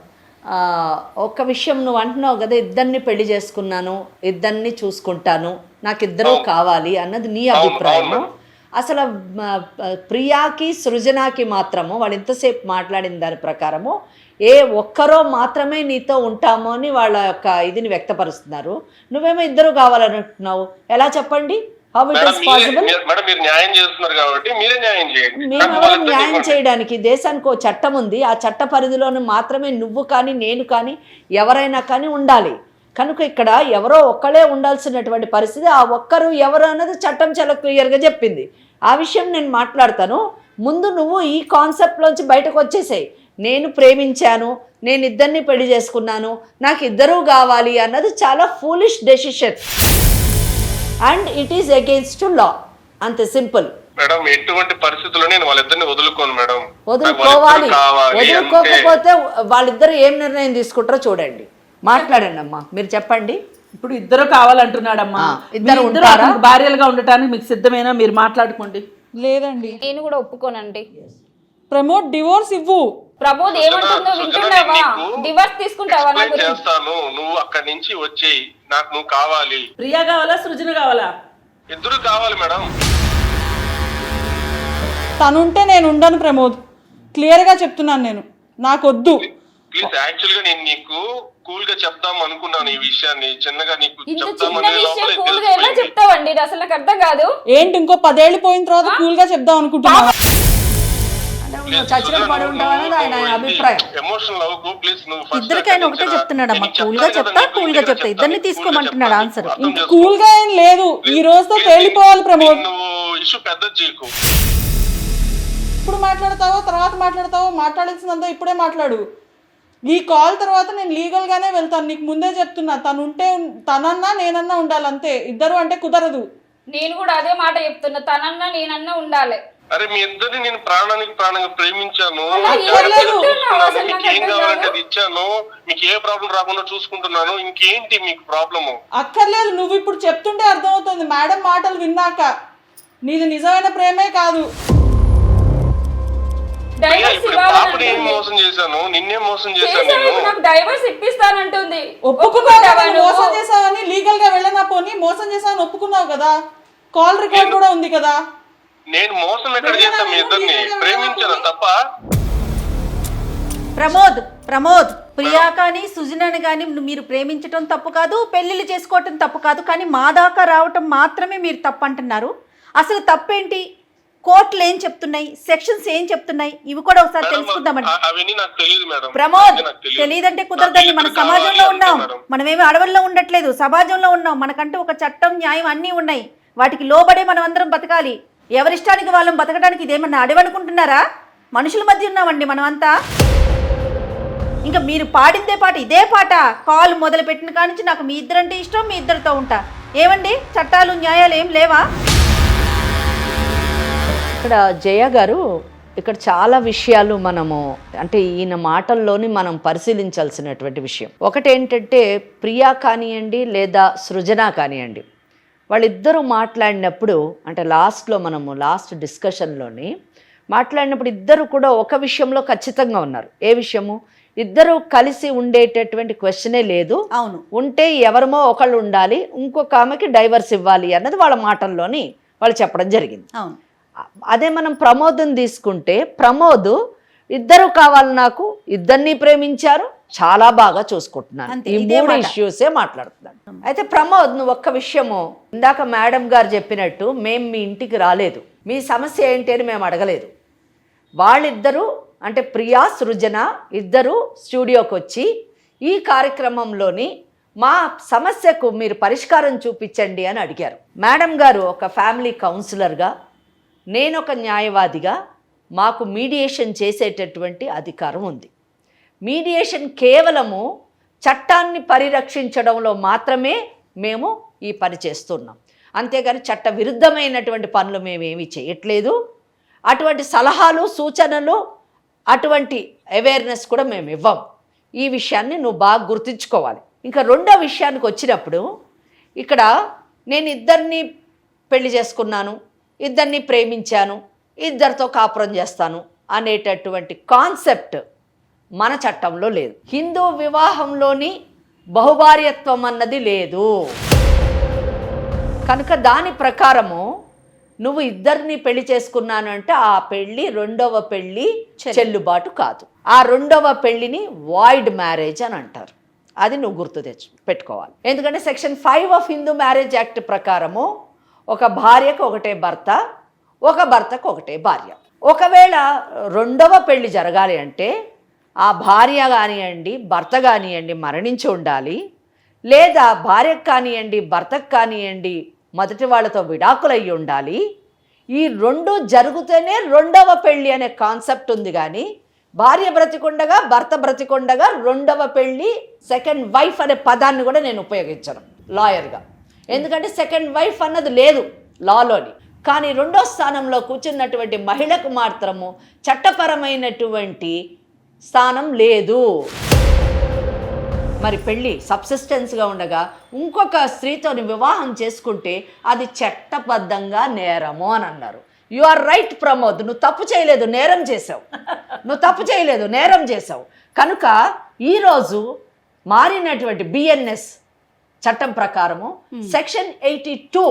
ఒక్క విషయం నువ్వు అంటున్నావు కదా, ఇద్దరిని పెళ్లి చేసుకున్నాను, ఇద్దరిని చూసుకుంటాను, నాకు ఇద్దరు కావాలి అన్నది నీ అభిప్రాయము. అసలు ప్రియాకి సృజనాకి మాత్రము వాళ్ళు ఇంతసేపు మాట్లాడిన దాని ప్రకారము ఏ ఒక్కరో మాత్రమే నీతో ఉంటామో అని వాళ్ళ యొక్క ఇదిని వ్యక్తపరుస్తున్నారు. నువ్వేమో ఇద్దరు కావాలంటున్నావు, ఎలా చెప్పండి? How it is possible? Madam మీరు న్యాయం చేస్తున్నారు కాబట్టి మీరే న్యాయం చేయండి. మేము న్యాయం చేయడానికి దేశానికి ఓ చట్టం ఉంది. ఆ చట్ట పరిధిలోనే మాత్రమే నువ్వు కానీ నేను కానీ ఎవరైనా కానీ ఉండాలి. కనుక ఇక్కడ ఎవరో ఒక్కడే ఉండాల్సినటువంటి పరిస్థితి. ఆ ఒక్కరు ఎవరు అన్నది చట్టం చాలా క్లియర్గా చెప్పింది. ఆ విషయం నేను మాట్లాడతాను. ముందు నువ్వు ఈ కాన్సెప్ట్లోంచి బయటకు వచ్చేసాయి. నేను ప్రేమించాను, నేను ఇద్దరిని పెళ్లి చేసుకున్నాను, నాకు ఇద్దరూ కావాలి అన్నది చాలా foolish decision and it is against law. అంతే సింపుల్. మేడం ఎటువంటి పరిస్థితుల్లో నేను వాళ్ళిద్దరిని వదులుకోను మేడం. వదులుకోవాలి. వదులుకోకపోతే వాళ్ళిద్దరు ఏం నిర్ణయం తీసుకుంటారో చూడండి. మాట్లాడండి అమ్మా, మీరు చెప్పండి. ఇప్పుడు ఇద్దరు కావాలంటున్నాడమ్మా. ఇద్దరు ఇద్దరు అతనికి భార్యలుగా ఉండటానికి మీకు సిద్ధమేనా? మీరు మాట్లాడుకోండి. లేదండి. నేను కూడా ఒప్పుకోనండి. ప్రమోద్ డివోర్స్ ఇవ్వు. ప్రమోద్ ఏమంటుందో వింటున్నావా? డివోర్స్ తీసుకుంటావా? చేస్తాను, నువ్వు అక్కడి నుంచి వచ్చేయి. నాకు నువ్వు కావాలి. ప్రియా కావాలా, సృజన కావాలా? ఇద్దరు కావాలి మేడం. తనుంటే నేను ఉండను ప్రమోద్, క్లియర్గా చెప్తున్నాను. నేను నాకొద్దు. ప్లీజ్ యాక్చువల్ గా నేను నీకు కూల్ గా చెప్దాం అనుకున్నాను ఈ విషయాన్ని. చిన్నగా నీకు చెప్తావండి, అసలు నాకు అర్థం కాదు. ఏంటి ఇంకో 10 ఏళ్ళు పోయిన తర్వాత కూల్ గా చెప్దాం అనుకుంటున్నాను. చచ్చిన పడి ఉంటావని ఆయన అభిప్రాయం. ఎమోషనల్ అవ్వకు ప్లీజ్. నువ్వు ఇద్దరికైనా ఒకటే చెప్తున్నాడు అమ్మా, కూల్ గా చెప్తా, కూల్ గా చెప్తా. ఇద్దరిని తీసుకోమంటున్నాడు ఆన్సర్. కూల్ గా ఏం లేదు, ఈ రోజుతో తేలిపోవాలి ప్రమోద్. నువ్వు ఇష్యూ పెద్ద చేయకు. ఇప్పుడు మాట్లాడతావో తర్వాత మాట్లాడతావో, మాట్లాడాల్సిందంతా ఇప్పుడే మాట్లాడు. ఈ కాల్ తర్వాత నేను లీగల్ గానే వెళ్తాను. నీకు ముందే చెప్తున్నా. తనుంటే తనన్నా నేనన్నా ఉండాలి, అంతే. ఇద్దరు అంటే కుదరదు. నేను కూడా అదే మాట చెప్తున్నా, తనన్నా నేనన్నా ఉండాలి. అరే మీ ఇద్దరిని నేను ప్రాణానికి ప్రాణంగా ప్రేమించాను. మీకు ఏం కావాలంటే అది ఇచ్చాను. మీకు ఏ ప్రాబ్లం రాకుండా చూసుకుంటున్నాను. ఇంకేంటి మీకు ప్రాబ్లము? అక్కర్లేదు, నువ్వు ఇప్పుడు చెప్తుంటే అర్థమవుతుంది. మేడం మాటలు విన్నాక నీది నిజమైన ప్రేమే కాదు. మోసం చేశాను, నిన్నే మోసం చేశాను. డైవర్స్ ఇప్పిస్తానంటుంది. ఒప్పుకున్నావు, మోసం చేసావని. లీగల్ గా వెళ్ళనా పోనీ, మోసం చేసావని ఒప్పుకున్నావు కదా. కాల్ రికార్డ్ కూడా ఉంది కదా. నేను మోసం ఎక్కడ చేశాను? మీ ఇద్దరిని ప్రేమించాను తప్ప. ప్రమోద్ ప్రియా కానీ సుజనాని కానీ మీరు ప్రేమించటం తప్పు కాదు, పెళ్లిళ్ళు చేసుకోవటం తప్పు కాదు. కానీ మా దాకా రావటం మాత్రమే మీరు తప్పు అంటున్నారు. అసలు తప్పేంటి? కోర్టులు ఏం చెప్తున్నాయి, సెక్షన్స్ ఏం చెప్తున్నాయి, ఇవి కూడా ఒకసారి తెలుసుకుందామండి. ప్రమోద్ తెలియదంటే కుదరదండి. మన సమాజంలో ఉన్నాం, మనమేమి అడవుల్లో ఉండట్లేదు, సమాజంలో ఉన్నాం. మనకంటూ ఒక చట్టం, న్యాయం అన్నీ ఉన్నాయి. వాటికి లోబడే మనం అందరం బతకాలి. ఎవరిష్టానికి వాళ్ళని బతకడానికి ఇదేమన్నా అడవి అనుకుంటున్నారా? మనుషుల మధ్య ఉన్నామండి మనమంతా. ఇంకా మీరు పాడిందే పాట, ఇదే పాట. కాల్ మొదలు పెట్టిన కాడి నుంచి నాకు మీ ఇద్దరంటే ఇష్టం, మీ ఇద్దరితో ఉంటా. ఏమండి, చట్టాలు న్యాయాలు ఏం లేవా? ఇక్కడ జయ గారు, ఇక్కడ చాలా విషయాలు మనము అంటే ఈయన మాటల్లోని మనం పరిశీలించాల్సినటువంటి విషయం ఒకటి ఏంటంటే, ప్రియా కానివ్వండి లేదా సృజన కానివ్వండి, వాళ్ళిద్దరూ మాట్లాడినప్పుడు అంటే లాస్ట్ డిస్కషన్లోని మాట్లాడినప్పుడు ఇద్దరు కూడా ఒక విషయంలో ఖచ్చితంగా ఉన్నారు. ఏ విషయము? ఇద్దరు కలిసి ఉండేటటువంటి క్వశ్చనే లేదు. అవును, ఉంటే ఎవరమో ఒకళ్ళు ఉండాలి, ఇంకొక ఆమెకి డైవర్స్ ఇవ్వాలి అన్నది వాళ్ళ మాటల్లోని వాళ్ళు చెప్పడం జరిగింది. అవును. అదే మనం ప్రమోద్ని తీసుకుంటే, ప్రమోద్ ఇద్దరు కావాలి, నాకు ఇద్దరిని ప్రేమించారు, చాలా బాగా చూసుకుంటున్నాను, ఈ 3 ఇష్యూసే మాట్లాడుతున్నాను. అయితే ప్రమోద్, నువ్వు ఒక్క విషయము, ఇందాక మేడం గారు చెప్పినట్టు మేము మీ ఇంటికి రాలేదు, మీ సమస్య ఏంటి అని మేము అడగలేదు. వాళ్ళిద్దరూ అంటే ప్రియా సృజన ఇద్దరు స్టూడియోకి వచ్చి ఈ కార్యక్రమంలోని మా సమస్యకు మీరు పరిష్కారం చూపించండి అని అడిగారు. మేడం గారు ఒక ఫ్యామిలీ కౌన్సిలర్గా, నేను ఒక న్యాయవాదిగా మాకు మీడియేషన్ చేసేటటువంటి అధికారం ఉంది. మీడియేషన్ కేవలము చట్టాన్ని పరిరక్షించడంలో మాత్రమే మేము ఈ పని చేస్తున్నాం, అంతేగాని చట్ట విరుద్ధమైనటువంటి పనులు మేమేమీ చేయట్లేదు. అటువంటి సలహాలు సూచనలు అటువంటి అవేర్నెస్ కూడా మేము ఇవ్వం. ఈ విషయాన్ని నువ్వు బాగా గుర్తుంచుకోవాలి. ఇంకా రెండో విషయానికి వచ్చినప్పుడు, ఇక్కడ నేను ఇద్దరిని పెళ్లి చేసుకున్నాను, ఇద్దరిని ప్రేమించాను, ఇద్దరితో కాపురం చేస్తాను అనేటటువంటి కాన్సెప్ట్ మన చట్టంలో లేదు. హిందూ వివాహంలోని బహుభార్యత్వం అన్నది లేదు. కనుక దాని ప్రకారము నువ్వు ఇద్దరిని పెళ్లి చేసుకున్నాను అంటే ఆ పెళ్లి రెండవ పెళ్లి చెల్లుబాటు కాదు. ఆ రెండవ పెళ్లిని వాయిడ్ మ్యారేజ్ అని అంటారు. అది నువ్వు గుర్తు పెట్టుకోవాలి. ఎందుకంటే section 5 of Hindu marriage act ప్రకారము ఒక భార్యకు ఒకటే భర్త, ఒక భర్తకు ఒకటే భార్య. ఒకవేళ రెండవ పెళ్లి జరగాలి అంటే ఆ భార్య కానివ్వండి, భర్త కానివ్వండి మరణించి ఉండాలి, లేదా భార్యకు కానివ్వండి, భర్తకు కానివ్వండి మొదటి వాళ్ళతో విడాకులయ్యి ఉండాలి. ఈ రెండు జరిగితేనే రెండవ పెళ్ళి అనే కాన్సెప్ట్ ఉంది. కానీ భార్య బ్రతికుండగా, భర్త బ్రతికుండగా రెండవ పెళ్ళి, సెకండ్ వైఫ్ అనే పదాన్ని కూడా నేను ఉపయోగించను లాయర్గా. ఎందుకంటే సెకండ్ వైఫ్ అన్నది లేదు లాలోని. కానీ రెండో స్థానంలో కూర్చున్నటువంటి మహిళకు మాత్రము చట్టపరమైనటువంటి స్థానం లేదు. మరి పెళ్ళి సబ్సిస్టెన్స్గా ఉండగా ఇంకొక స్త్రీతోని వివాహం చేసుకుంటే అది చట్టబద్ధంగా నేరము అని అన్నారు. యు ఆర్ రైట్ ప్రమోద్, నువ్వు తప్పు చేయలేదు, నేరం చేసావు. నువ్వు తప్పు చేయలేదు, నేరం చేసావు. కనుక ఈరోజు మారినటువంటి బిఎన్ఎస్ చట్టం ప్రకారము సెక్షన్ 82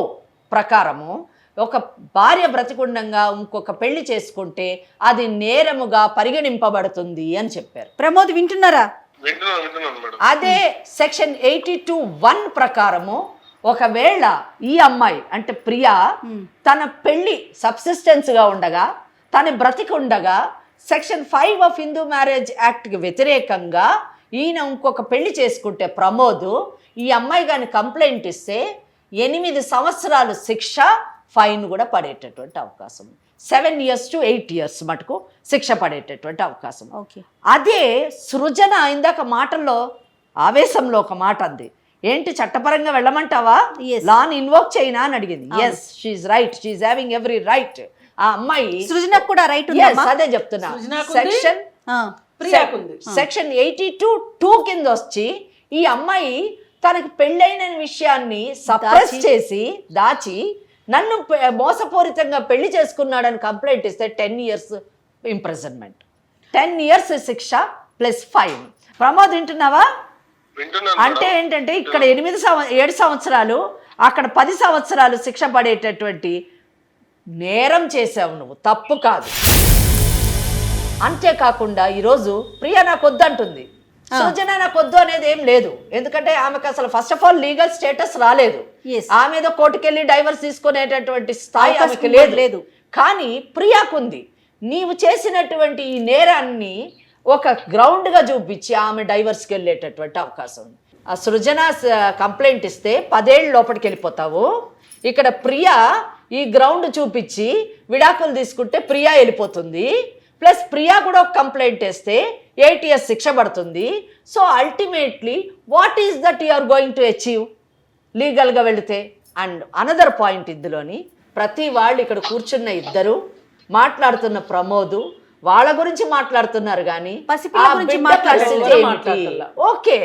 ప్రకారము ఒక భార్య బ్రతికుండంగా ఇంకొక పెళ్లి చేసుకుంటే అది నేరముగా పరిగణింపబడుతుంది అని చెప్పారు. ప్రమోద్ వింటున్నారా? వింటున్నాను మేడం. అదే సెక్షన్ 82(1) ప్రకారము ఒకవేళ ఈ అమ్మాయి అంటే ప్రియా తన పెళ్లి సబ్సిస్టెన్స్గా ఉండగా, తన బ్రతికుండగా సెక్షన్ 5 ఆఫ్ హిందూ మ్యారేజ్ యాక్ట్కి వ్యతిరేకంగా ఈయన ఇంకొక పెళ్లి చేసుకుంటే ప్రమోద్, ఈ అమ్మాయి కానీ కంప్లైంట్ ఇస్తే 8 సంవత్సరాలు శిక్ష, ఫైన్ కూడా పడేటటువంటి అవకాశం. 7 years to 8 years మటుకు శిక్ష పడేటటువంటి అవకాశం. అదే సృజన ఇందాక మాటల్లో ఆవేశంలో ఒక మాట అంది, ఏంటి చట్టపరంగా వెళ్ళమంటావా, లాని ఇన్వోక్ చేయనా అని అడిగింది. Yes, she's right, she's having every right. ఆ అమ్మాయి సృజనకు కూడా రైట్ ఉంది. అదే చెప్తున్నా. సెక్షన్ 82(2) కింద వచ్చి ఈ అమ్మాయి తనకి పెళ్ళైన విషయాన్ని సప్రెస్ చేసి దాచి నన్ను మోసపూరితంగా పెళ్లి చేసుకున్నాడని కంప్లైంట్ ఇస్తే 10 years ఇంప్రిజన్మెంట్, 10 years శిక్ష ప్లస్ ఫైన్. ప్రమోద్ వింటున్నావా? అంటే ఏంటంటే ఇక్కడ 7 సంవత్సరాలు, అక్కడ 10 సంవత్సరాలు శిక్ష పడేటటువంటి నేరం చేసావు నువ్వు, తప్పు కాదు. అంతేకాకుండా ఈరోజు ప్రియా నాకు వద్దంటుంది, సృజన నాకు వద్దు అనేది ఏం లేదు. ఎందుకంటే ఆమెకు అసలు first of all legal status రాలేదు. ఆమె ఏదో కోర్టుకెళ్ళి డైవర్స్ తీసుకునేటటువంటి స్థాయి ఆమెకు లేదు. కానీ ప్రియాకుంది. నీవు చేసినటువంటి ఈ నేరాన్ని ఒక గ్రౌండ్గా చూపించి ఆమె డైవర్స్కి వెళ్ళేటటువంటి అవకాశం ఉంది. ఆ సృజన కంప్లైంట్ ఇస్తే 10 ఏళ్ళు లోపలికి వెళ్ళిపోతావు. ఇక్కడ ప్రియా ఈ గ్రౌండ్ చూపించి విడాకులు తీసుకుంటే ప్రియా వెళ్ళిపోతుంది. ప్లస్ ప్రియా కూడా ఒక కంప్లైంట్ వేస్తే 8 years శిక్ష పడుతుంది. So ultimately what is that you are going to achieve లీగల్గా వెళితే? అండ్ అనదర్ పాయింట్, ఇందులోని ప్రతి వాళ్ళు ఇక్కడ కూర్చున్న ఇద్దరు మాట్లాడుతున్న ప్రమోదు వాళ్ళ గురించి మాట్లాడుతున్నారు కానీ ఓకే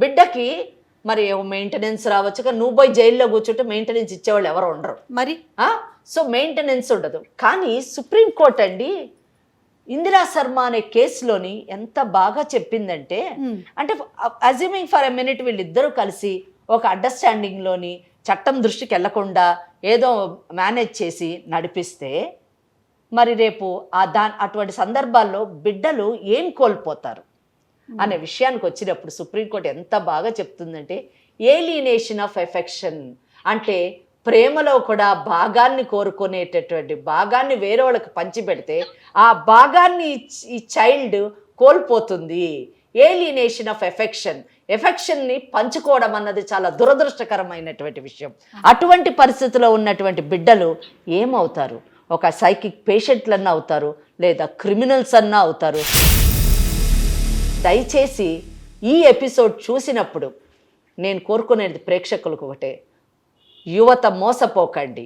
బిడ్డకి మరి మెయింటెనెన్స్ రావచ్చు, కానీ నువ్వు పోయి జైల్లో కూర్చుంటే మెయింటెనెన్స్ ఇచ్చేవాళ్ళు ఎవరు ఉండరు మరి. సో మెయింటెనెన్స్ ఉండదు. కానీ సుప్రీంకోర్టు అండి ఇందిరా శర్మ అనే కేసులోని ఎంత బాగా చెప్పిందంటే, అంటే అజ్యూమింగ్ ఫర్ ఎ మినిట్ వీళ్ళిద్దరూ కలిసి ఒక అండర్స్టాండింగ్లోని చట్టం దృష్టికి వెళ్లకుండా ఏదో మేనేజ్ చేసి నడిపిస్తే మరి రేపు అటువంటి సందర్భాల్లో బిడ్డలు ఏం కోల్పోతారు అనే విషయానికి వచ్చినప్పుడు సుప్రీంకోర్టు ఎంత బాగా చెప్తుందంటే, ఏలినేషన్ ఆఫ్ ఎఫెక్షన్ అంటే ప్రేమలో కూడా భాగాన్ని కోరుకునేటటువంటి భాగాన్ని వేరే వాళ్ళకి పంచిపెడితే ఆ భాగాన్ని ఈ చైల్డ్ కోల్పోతుంది. ఏలినేషన్ ఆఫ్ ఎఫెక్షన్ని పంచుకోవడం అన్నది చాలా దురదృష్టకరమైనటువంటి విషయం. అటువంటి పరిస్థితిలో ఉన్నటువంటి బిడ్డలు ఏమవుతారు? ఒక సైకిక్ పేషెంట్లన్నా అవుతారు, లేదా క్రిమినల్స్ అన్నా అవుతారు. దయచేసి ఈ ఎపిసోడ్ చూసినప్పుడు నేను కోరుకునేది ప్రేక్షకులకు ఒకటే, యువత మోసపోకండి,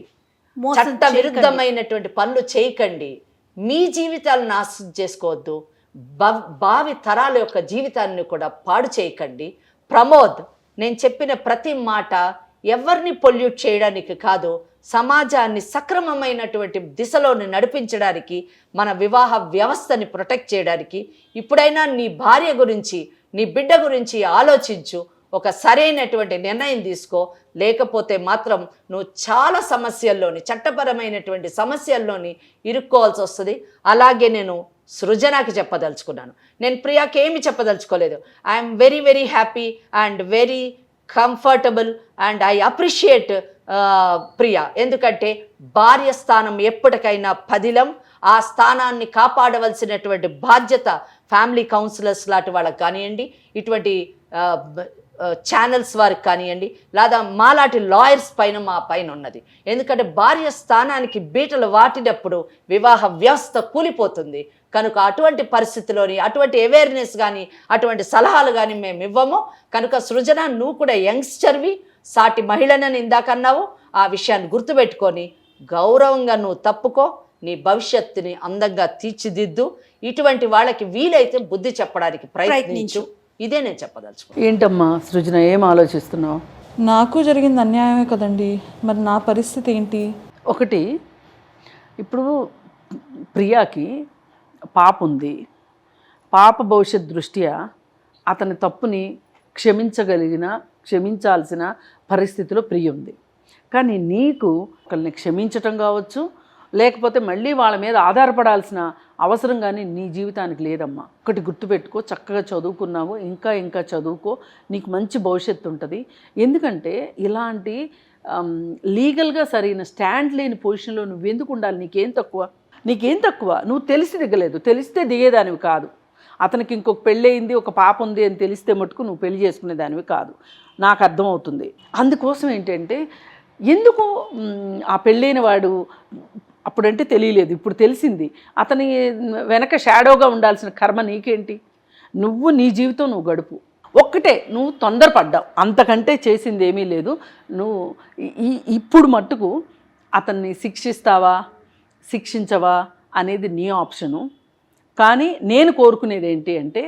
చట్ట విరుద్ధమైనటువంటి పనులు చేయకండి, మీ జీవితాలను నాశనం చేసుకోవద్దు, భావి తరాల యొక్క జీవితాన్ని కూడా పాడు చేయకండి. ప్రమోద్, నేను చెప్పిన ప్రతి మాట ఎవరిని పొల్యూట్ చేయడానికి కాదు, సమాజాన్ని సక్రమమైనటువంటి దిశలోని నడిపించడానికి, మన వివాహ వ్యవస్థని ప్రొటెక్ట్ చేయడానికి. ఇప్పుడైనా నీ భార్య గురించి, నీ బిడ్డ గురించి ఆలోచించు. ఒక సరైనటువంటి నిర్ణయం తీసుకో, లేకపోతే మాత్రం నువ్వు చాలా సమస్యల్లోని, చట్టపరమైనటువంటి సమస్యల్లోని ఇరుక్కోవాల్సి వస్తుంది. అలాగే నేను సృజనకి చెప్పదలుచుకున్నాను, నేను ప్రియాకి ఏమి చెప్పదలుచుకోలేదు. I'm very very happy and very comfortable and I appreciate Priya. ఎందుకంటే భార్య స్థానం ఎప్పటికైనా పదిలం. ఆ స్థానాన్ని కాపాడవలసినటువంటి బాధ్యత ఫ్యామిలీ కౌన్సిలర్స్ లాంటి వాళ్ళకి కానివ్వండి, ఇటువంటి ఛానల్స్ వారికి కానివ్వండి, లేదా మాలాంటి లాయర్స్ పైన మా పైన ఉన్నది. ఎందుకంటే భార్య స్థానానికి బీటలు వాటినప్పుడు వివాహ వ్యవస్థ కూలిపోతుంది. కనుక అటువంటి పరిస్థితిలోని అటువంటి అవేర్నెస్ కానీ అటువంటి సలహాలు కానీ మేము ఇవ్వము. కనుక సృజన, నువ్వు కూడా యంగ్స్టర్వి, సాటి మహిళనని ఇందాకన్నావు. ఆ విషయాన్ని గుర్తుపెట్టుకొని గౌరవంగా నువ్వు తప్పుకో, నీ భవిష్యత్తుని అందంగా తీర్చిదిద్దు. ఇటువంటి వాళ్ళకి వీలైతే బుద్ధి చెప్పడానికి ప్రయత్నించు. ఇదే నేను చెప్పదలుచుకో. ఏంటమ్మా సృజన, ఏం ఆలోచిస్తున్నావు? నాకు జరిగింది అన్యాయమే కదండి, మరి నా పరిస్థితి ఏంటి? ఒకటి, ఇప్పుడు ప్రియాకి పాప ఉంది. పాప భవిష్యత్ దృష్ట్యా అతని తప్పుని క్షమించాల్సిన పరిస్థితిలో ప్రియ ఉంది. కానీ నీకు ఒకరిని క్షమించటం కావచ్చు, లేకపోతే మళ్ళీ వాళ్ళ మీద ఆధారపడాల్సిన అవసరం కానీ నీ జీవితానికి లేదమ్మా. ఒకటి గుర్తుపెట్టుకో, చక్కగా చదువుకున్నావు, ఇంకా చదువుకో, నీకు మంచి భవిష్యత్తు ఉంటుంది. ఎందుకంటే ఇలాంటి లీగల్గా సరైన స్టాండ్ లేని పొజిషన్లో నువ్వు ఎందుకు ఉండాలి? నీకేం తక్కువ? నువ్వు తెలిసి దిగలేదు, తెలిస్తే దిగేదానివి కాదు. అతనికి ఇంకొక పెళ్ళి అయింది, ఒక పాప ఉంది అని తెలిస్తే మటుకు నువ్వు పెళ్లి చేసుకునేదానివి కాదు, నాకు అర్థమవుతుంది. అందుకోసం ఏంటంటే, ఎందుకు ఆ పెళ్ళైన వాడు అప్పుడంటే తెలియలేదు, ఇప్పుడు తెలిసింది, అతని వెనక షాడోగా ఉండాల్సిన కర్మ నీకేంటి? నువ్వు నీ జీవితం నువ్వు గడుపు. ఒక్కటే, నువ్వు తొందరపడ్డావు, అంతకంటే చేసింది ఏమీ లేదు. నువ్వు ఇప్పుడు మట్టుకు అతన్ని శిక్షించవా అనేది నీ ఆప్షను. కానీ నేను కోరుకునేది ఏంటి అంటే,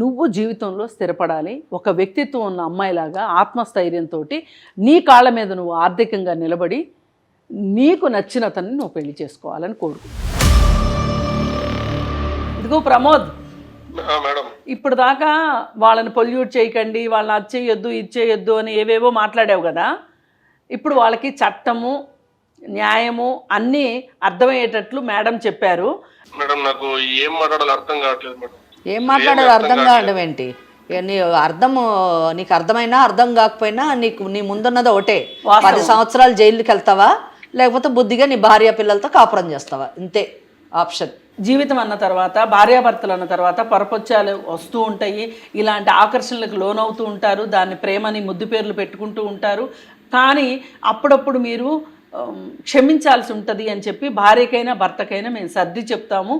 నువ్వు జీవితంలో స్థిరపడాలి. ఒక వ్యక్తిత్వం ఉన్న అమ్మాయిలాగా ఆత్మస్థైర్యంతో నీ కాళ్ళ మీద నువ్వు ఆర్థికంగా నిలబడి నీకు నచ్చిన అతన్ని నువ్వు పెళ్లి చేసుకోవాలని కోరుకు. ఇదిగో ప్రమోద్, ఇప్పుడు దాకా వాళ్ళని పొల్యూట్ చేయకండి, వాళ్ళని అది చేయొద్దు ఇది చేయొద్దు అని ఏవేవో మాట్లాడావు కదా. ఇప్పుడు వాళ్ళకి చట్టము న్యాయము అన్నీ అర్థమయ్యేటట్లు మేడం చెప్పారు. మేడం నాకు ఏం మాట్లాడాలో అర్థం కావట్లేదు మేడం. ఏం మాట్లాడాలో అర్థం కావడం ఏంటి? నీకు అర్థమైనా అర్థం కాకపోయినా నీ ముందున్నది ఒకటే, 10 సంవత్సరాలు జైలుకి వెళ్తావా, లేకపోతే బుద్ధిగా నీ భార్య పిల్లలతో కాపురం చేస్తావా, ఇంతే ఆప్షన్. జీవితం అన్న తర్వాత, భార్యాభర్తలు అన్న తర్వాత పరపొచ్చాలు వస్తూ ఉంటాయి, ఇలాంటి ఆకర్షణలకు లోనవుతూ ఉంటారు, దాన్ని ప్రేమని ముద్దు పేర్లు పెట్టుకుంటూ ఉంటారు. కానీ అప్పుడప్పుడు మీరు క్షమించాల్సి ఉంటుంది అని చెప్పి భార్యకైనా భర్తకైనా మేము సర్ది చెప్తాము.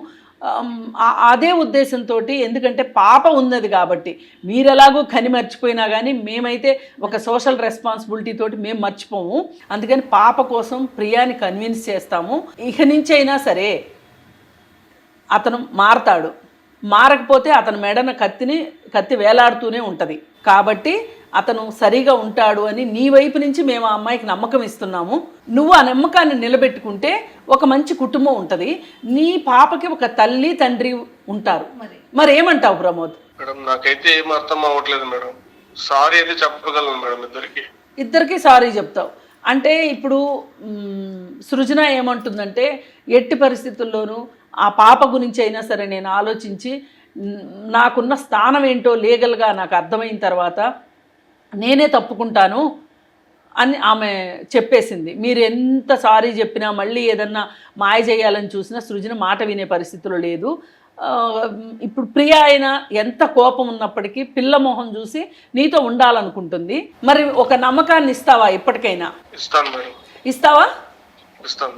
అదే ఉద్దేశంతో, ఎందుకంటే పాప ఉన్నది కాబట్టి, మీరు ఎలాగో కని మర్చిపోయినా కానీ మేమైతే ఒక సోషల్ రెస్పాన్సిబిలిటీ తోటి మేము మర్చిపోము. అందుకని పాప కోసం ప్రియాని కన్విన్స్ చేస్తాము. ఇక నుంచి అయినా సరే అతను మారతాడు, మారకపోతే అతని మెడన కత్తి వేలాడుతూనే ఉంటుంది. కాబట్టి అతను సరిగా ఉంటాడు అని నీ వైపు నుంచి మేము ఆ అమ్మాయికి నమ్మకం ఇస్తున్నాము. నువ్వు ఆ నమ్మకాన్ని నిలబెట్టుకుంటే ఒక మంచి కుటుంబం ఉంటుంది, నీ పాపకి ఒక తల్లి తండ్రి ఉంటారు. మరి ఏమంటావు ప్రమోద్? మేడం నాకైతే ఏం అర్థం అవ్వట్లేదు మేడం. సారీ అయితే చెప్పగలను మేడం, ఇద్దరికి సారీ చెప్తావు అంటే. ఇప్పుడు సృజన ఏమంటుందంటే, ఎట్టి పరిస్థితుల్లోనూ ఆ పాప గురించి అయినా సరే నేను ఆలోచించి నాకున్న స్థానం ఏంటో లీగల్గా నాకు అర్థమైన తర్వాత నేనే తప్పుకుంటాను అని ఆమె చెప్పేసింది. మీరు ఎంత సారీ చెప్పినా మళ్ళీ ఏదన్నా మాయ చేయాలని చూసినా సృజన మాట వినే పరిస్థితిలో లేదు. ఇప్పుడు ప్రియ అయినా ఎంత కోపం ఉన్నప్పటికీ పిల్ల మొహం చూసి నీతో ఉండాలనుకుంటుంది. మరి ఒక నమ్మకాన్ని ఇస్తావా? ఇప్పటికైనా ఇస్తావా?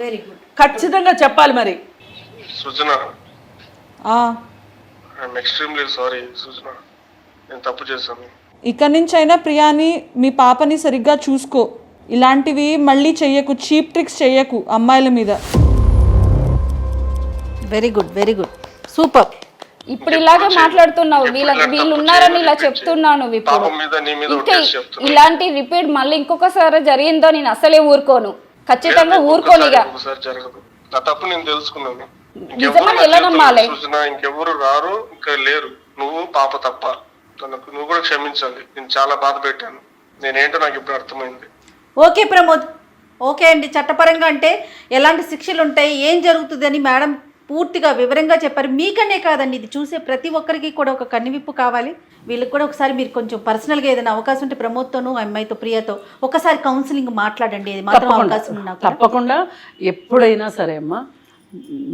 వెరీ గుడ్, ఖచ్చితంగా చెప్పాలి. మరి సృజన, ఐఎమ్ ఎక్స్ట్రీమ్లీ సారీ సృజన, నేను తప్పు చేశాను. ఇక నుంచి అయినా ప్రియాని, మీ పాపని సరిగ్గా చూసుకో. ఇలాంటివి మళ్ళీ చెయ్యకు, చీప్ ట్రిక్స్ చెయ్యకు అమ్మాయిల మీద. Very good, very good, super. ఇప్పుడు ఇలాగే మాట్లాడుతున్నావు, వీళ్ళు ఉన్నారని ఇలా చెప్తున్నాను. ఇప్పుడు ఇంకా ఇలాంటి రిపీట్ మళ్ళీ ఇంకొకసారి జరిగిందో నేను అసలే ఊరుకోను, ఖచ్చితంగా ఊరుకోను. ఇక నా తప్పు నేను తెలుసుకున్నాను. నిజమని ఎలా నమ్మాలి? ఇంకెవరు రారు, ఇంకా లేరు, నువ్వు పాప తప్ప. తనకు నువ్వు కూడా క్షమించాలి. నేను చాలా బాధ పెట్టాను. నేనేంటో నాకు ఇప్పుడు అర్థమైంది. ఓకే ప్రమోద్, ఓకే అండి. చట్టపరంగా అంటే ఎలాంటి శిక్షలు ఉంటాయి, ఏం జరుగుతుంది అని మేడం పూర్తిగా వివరంగా చెప్పారు. మీకనే కాదండి, ఇది చూసే ప్రతి ఒక్కరికి కూడా ఒక కన్నువిప్పు కావాలి. వీళ్ళకి కూడా ఒకసారి మీరు కొంచెం పర్సనల్గా ఏదైనా అవకాశం ఉంటే ప్రమోద్తోనూ అమ్మాయితో ప్రియాతో ఒకసారి కౌన్సిలింగ్ మాట్లాడండి. ఇది మాత్రం అవకాశం ఉన్నా కూడా. తప్పకుండా ఎప్పుడైనా సరే అమ్మా,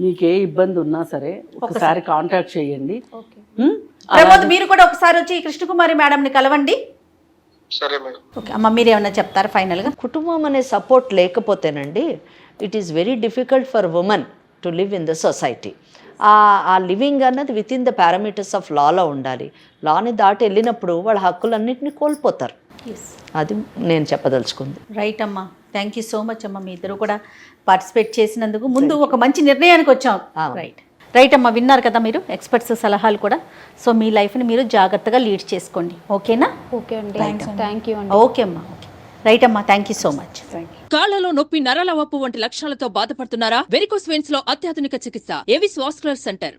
నీకే ఇబ్బంది ఉన్నా సరే ఒకసారి కాంటాక్ట్ చేయండి. ప్రమోద్ మీరు కూడా ఒకసారి వచ్చి కృష్ణకుమారి మేడంని కలవండి. సరే మేడం. ఓకే అమ్మ, మీరు ఏమన్నా చెప్తారా ఫైనల్గా? కుటుంబం అనే సపోర్ట్ లేకపోతేనండి it is very difficult for women to live in the society. ఆ లివింగ్ అన్నది within the parameters of లాలో ఉండాలి. లాని దాటి వెళ్ళినప్పుడు వాళ్ళ హక్కులన్నింటినీ కోల్పోతారు. అది నేను చెప్పదలుచుకుంది. రైట్ అమ్మా, థ్యాంక్ యూ సో మచ్ అమ్మ. మీ ఇద్దరు కూడా పార్టిసిపేట్ చేసినందుకు ముందు ఒక మంచి నిర్ణయానికి వచ్చాం. రైట్ రైట్ అమ్మా, విన్నారు కదా మీరు ఎక్స్పర్ట్స్ సలహాలు కూడా. సో మీ లైఫ్ని మీరు జాగ్రత్తగా లీడ్ చేసుకోండి. ఓకేనా? ఓకే అండి, థ్యాంక్ యూ అండి. ఓకే అమ్మా, ఓకే రైట్ అమ్మా, థ్యాంక్ యూ సో మచ్. కాళ్లలో నొప్పి, నరాల వాపు వంటి లక్షణాలతో బాధపడుతున్నారా? వెరికోస్ వెయిన్స్ లో అత్యాధునిక చికిత్స ఏవిస్ వాస్కులర్ సెంటర్.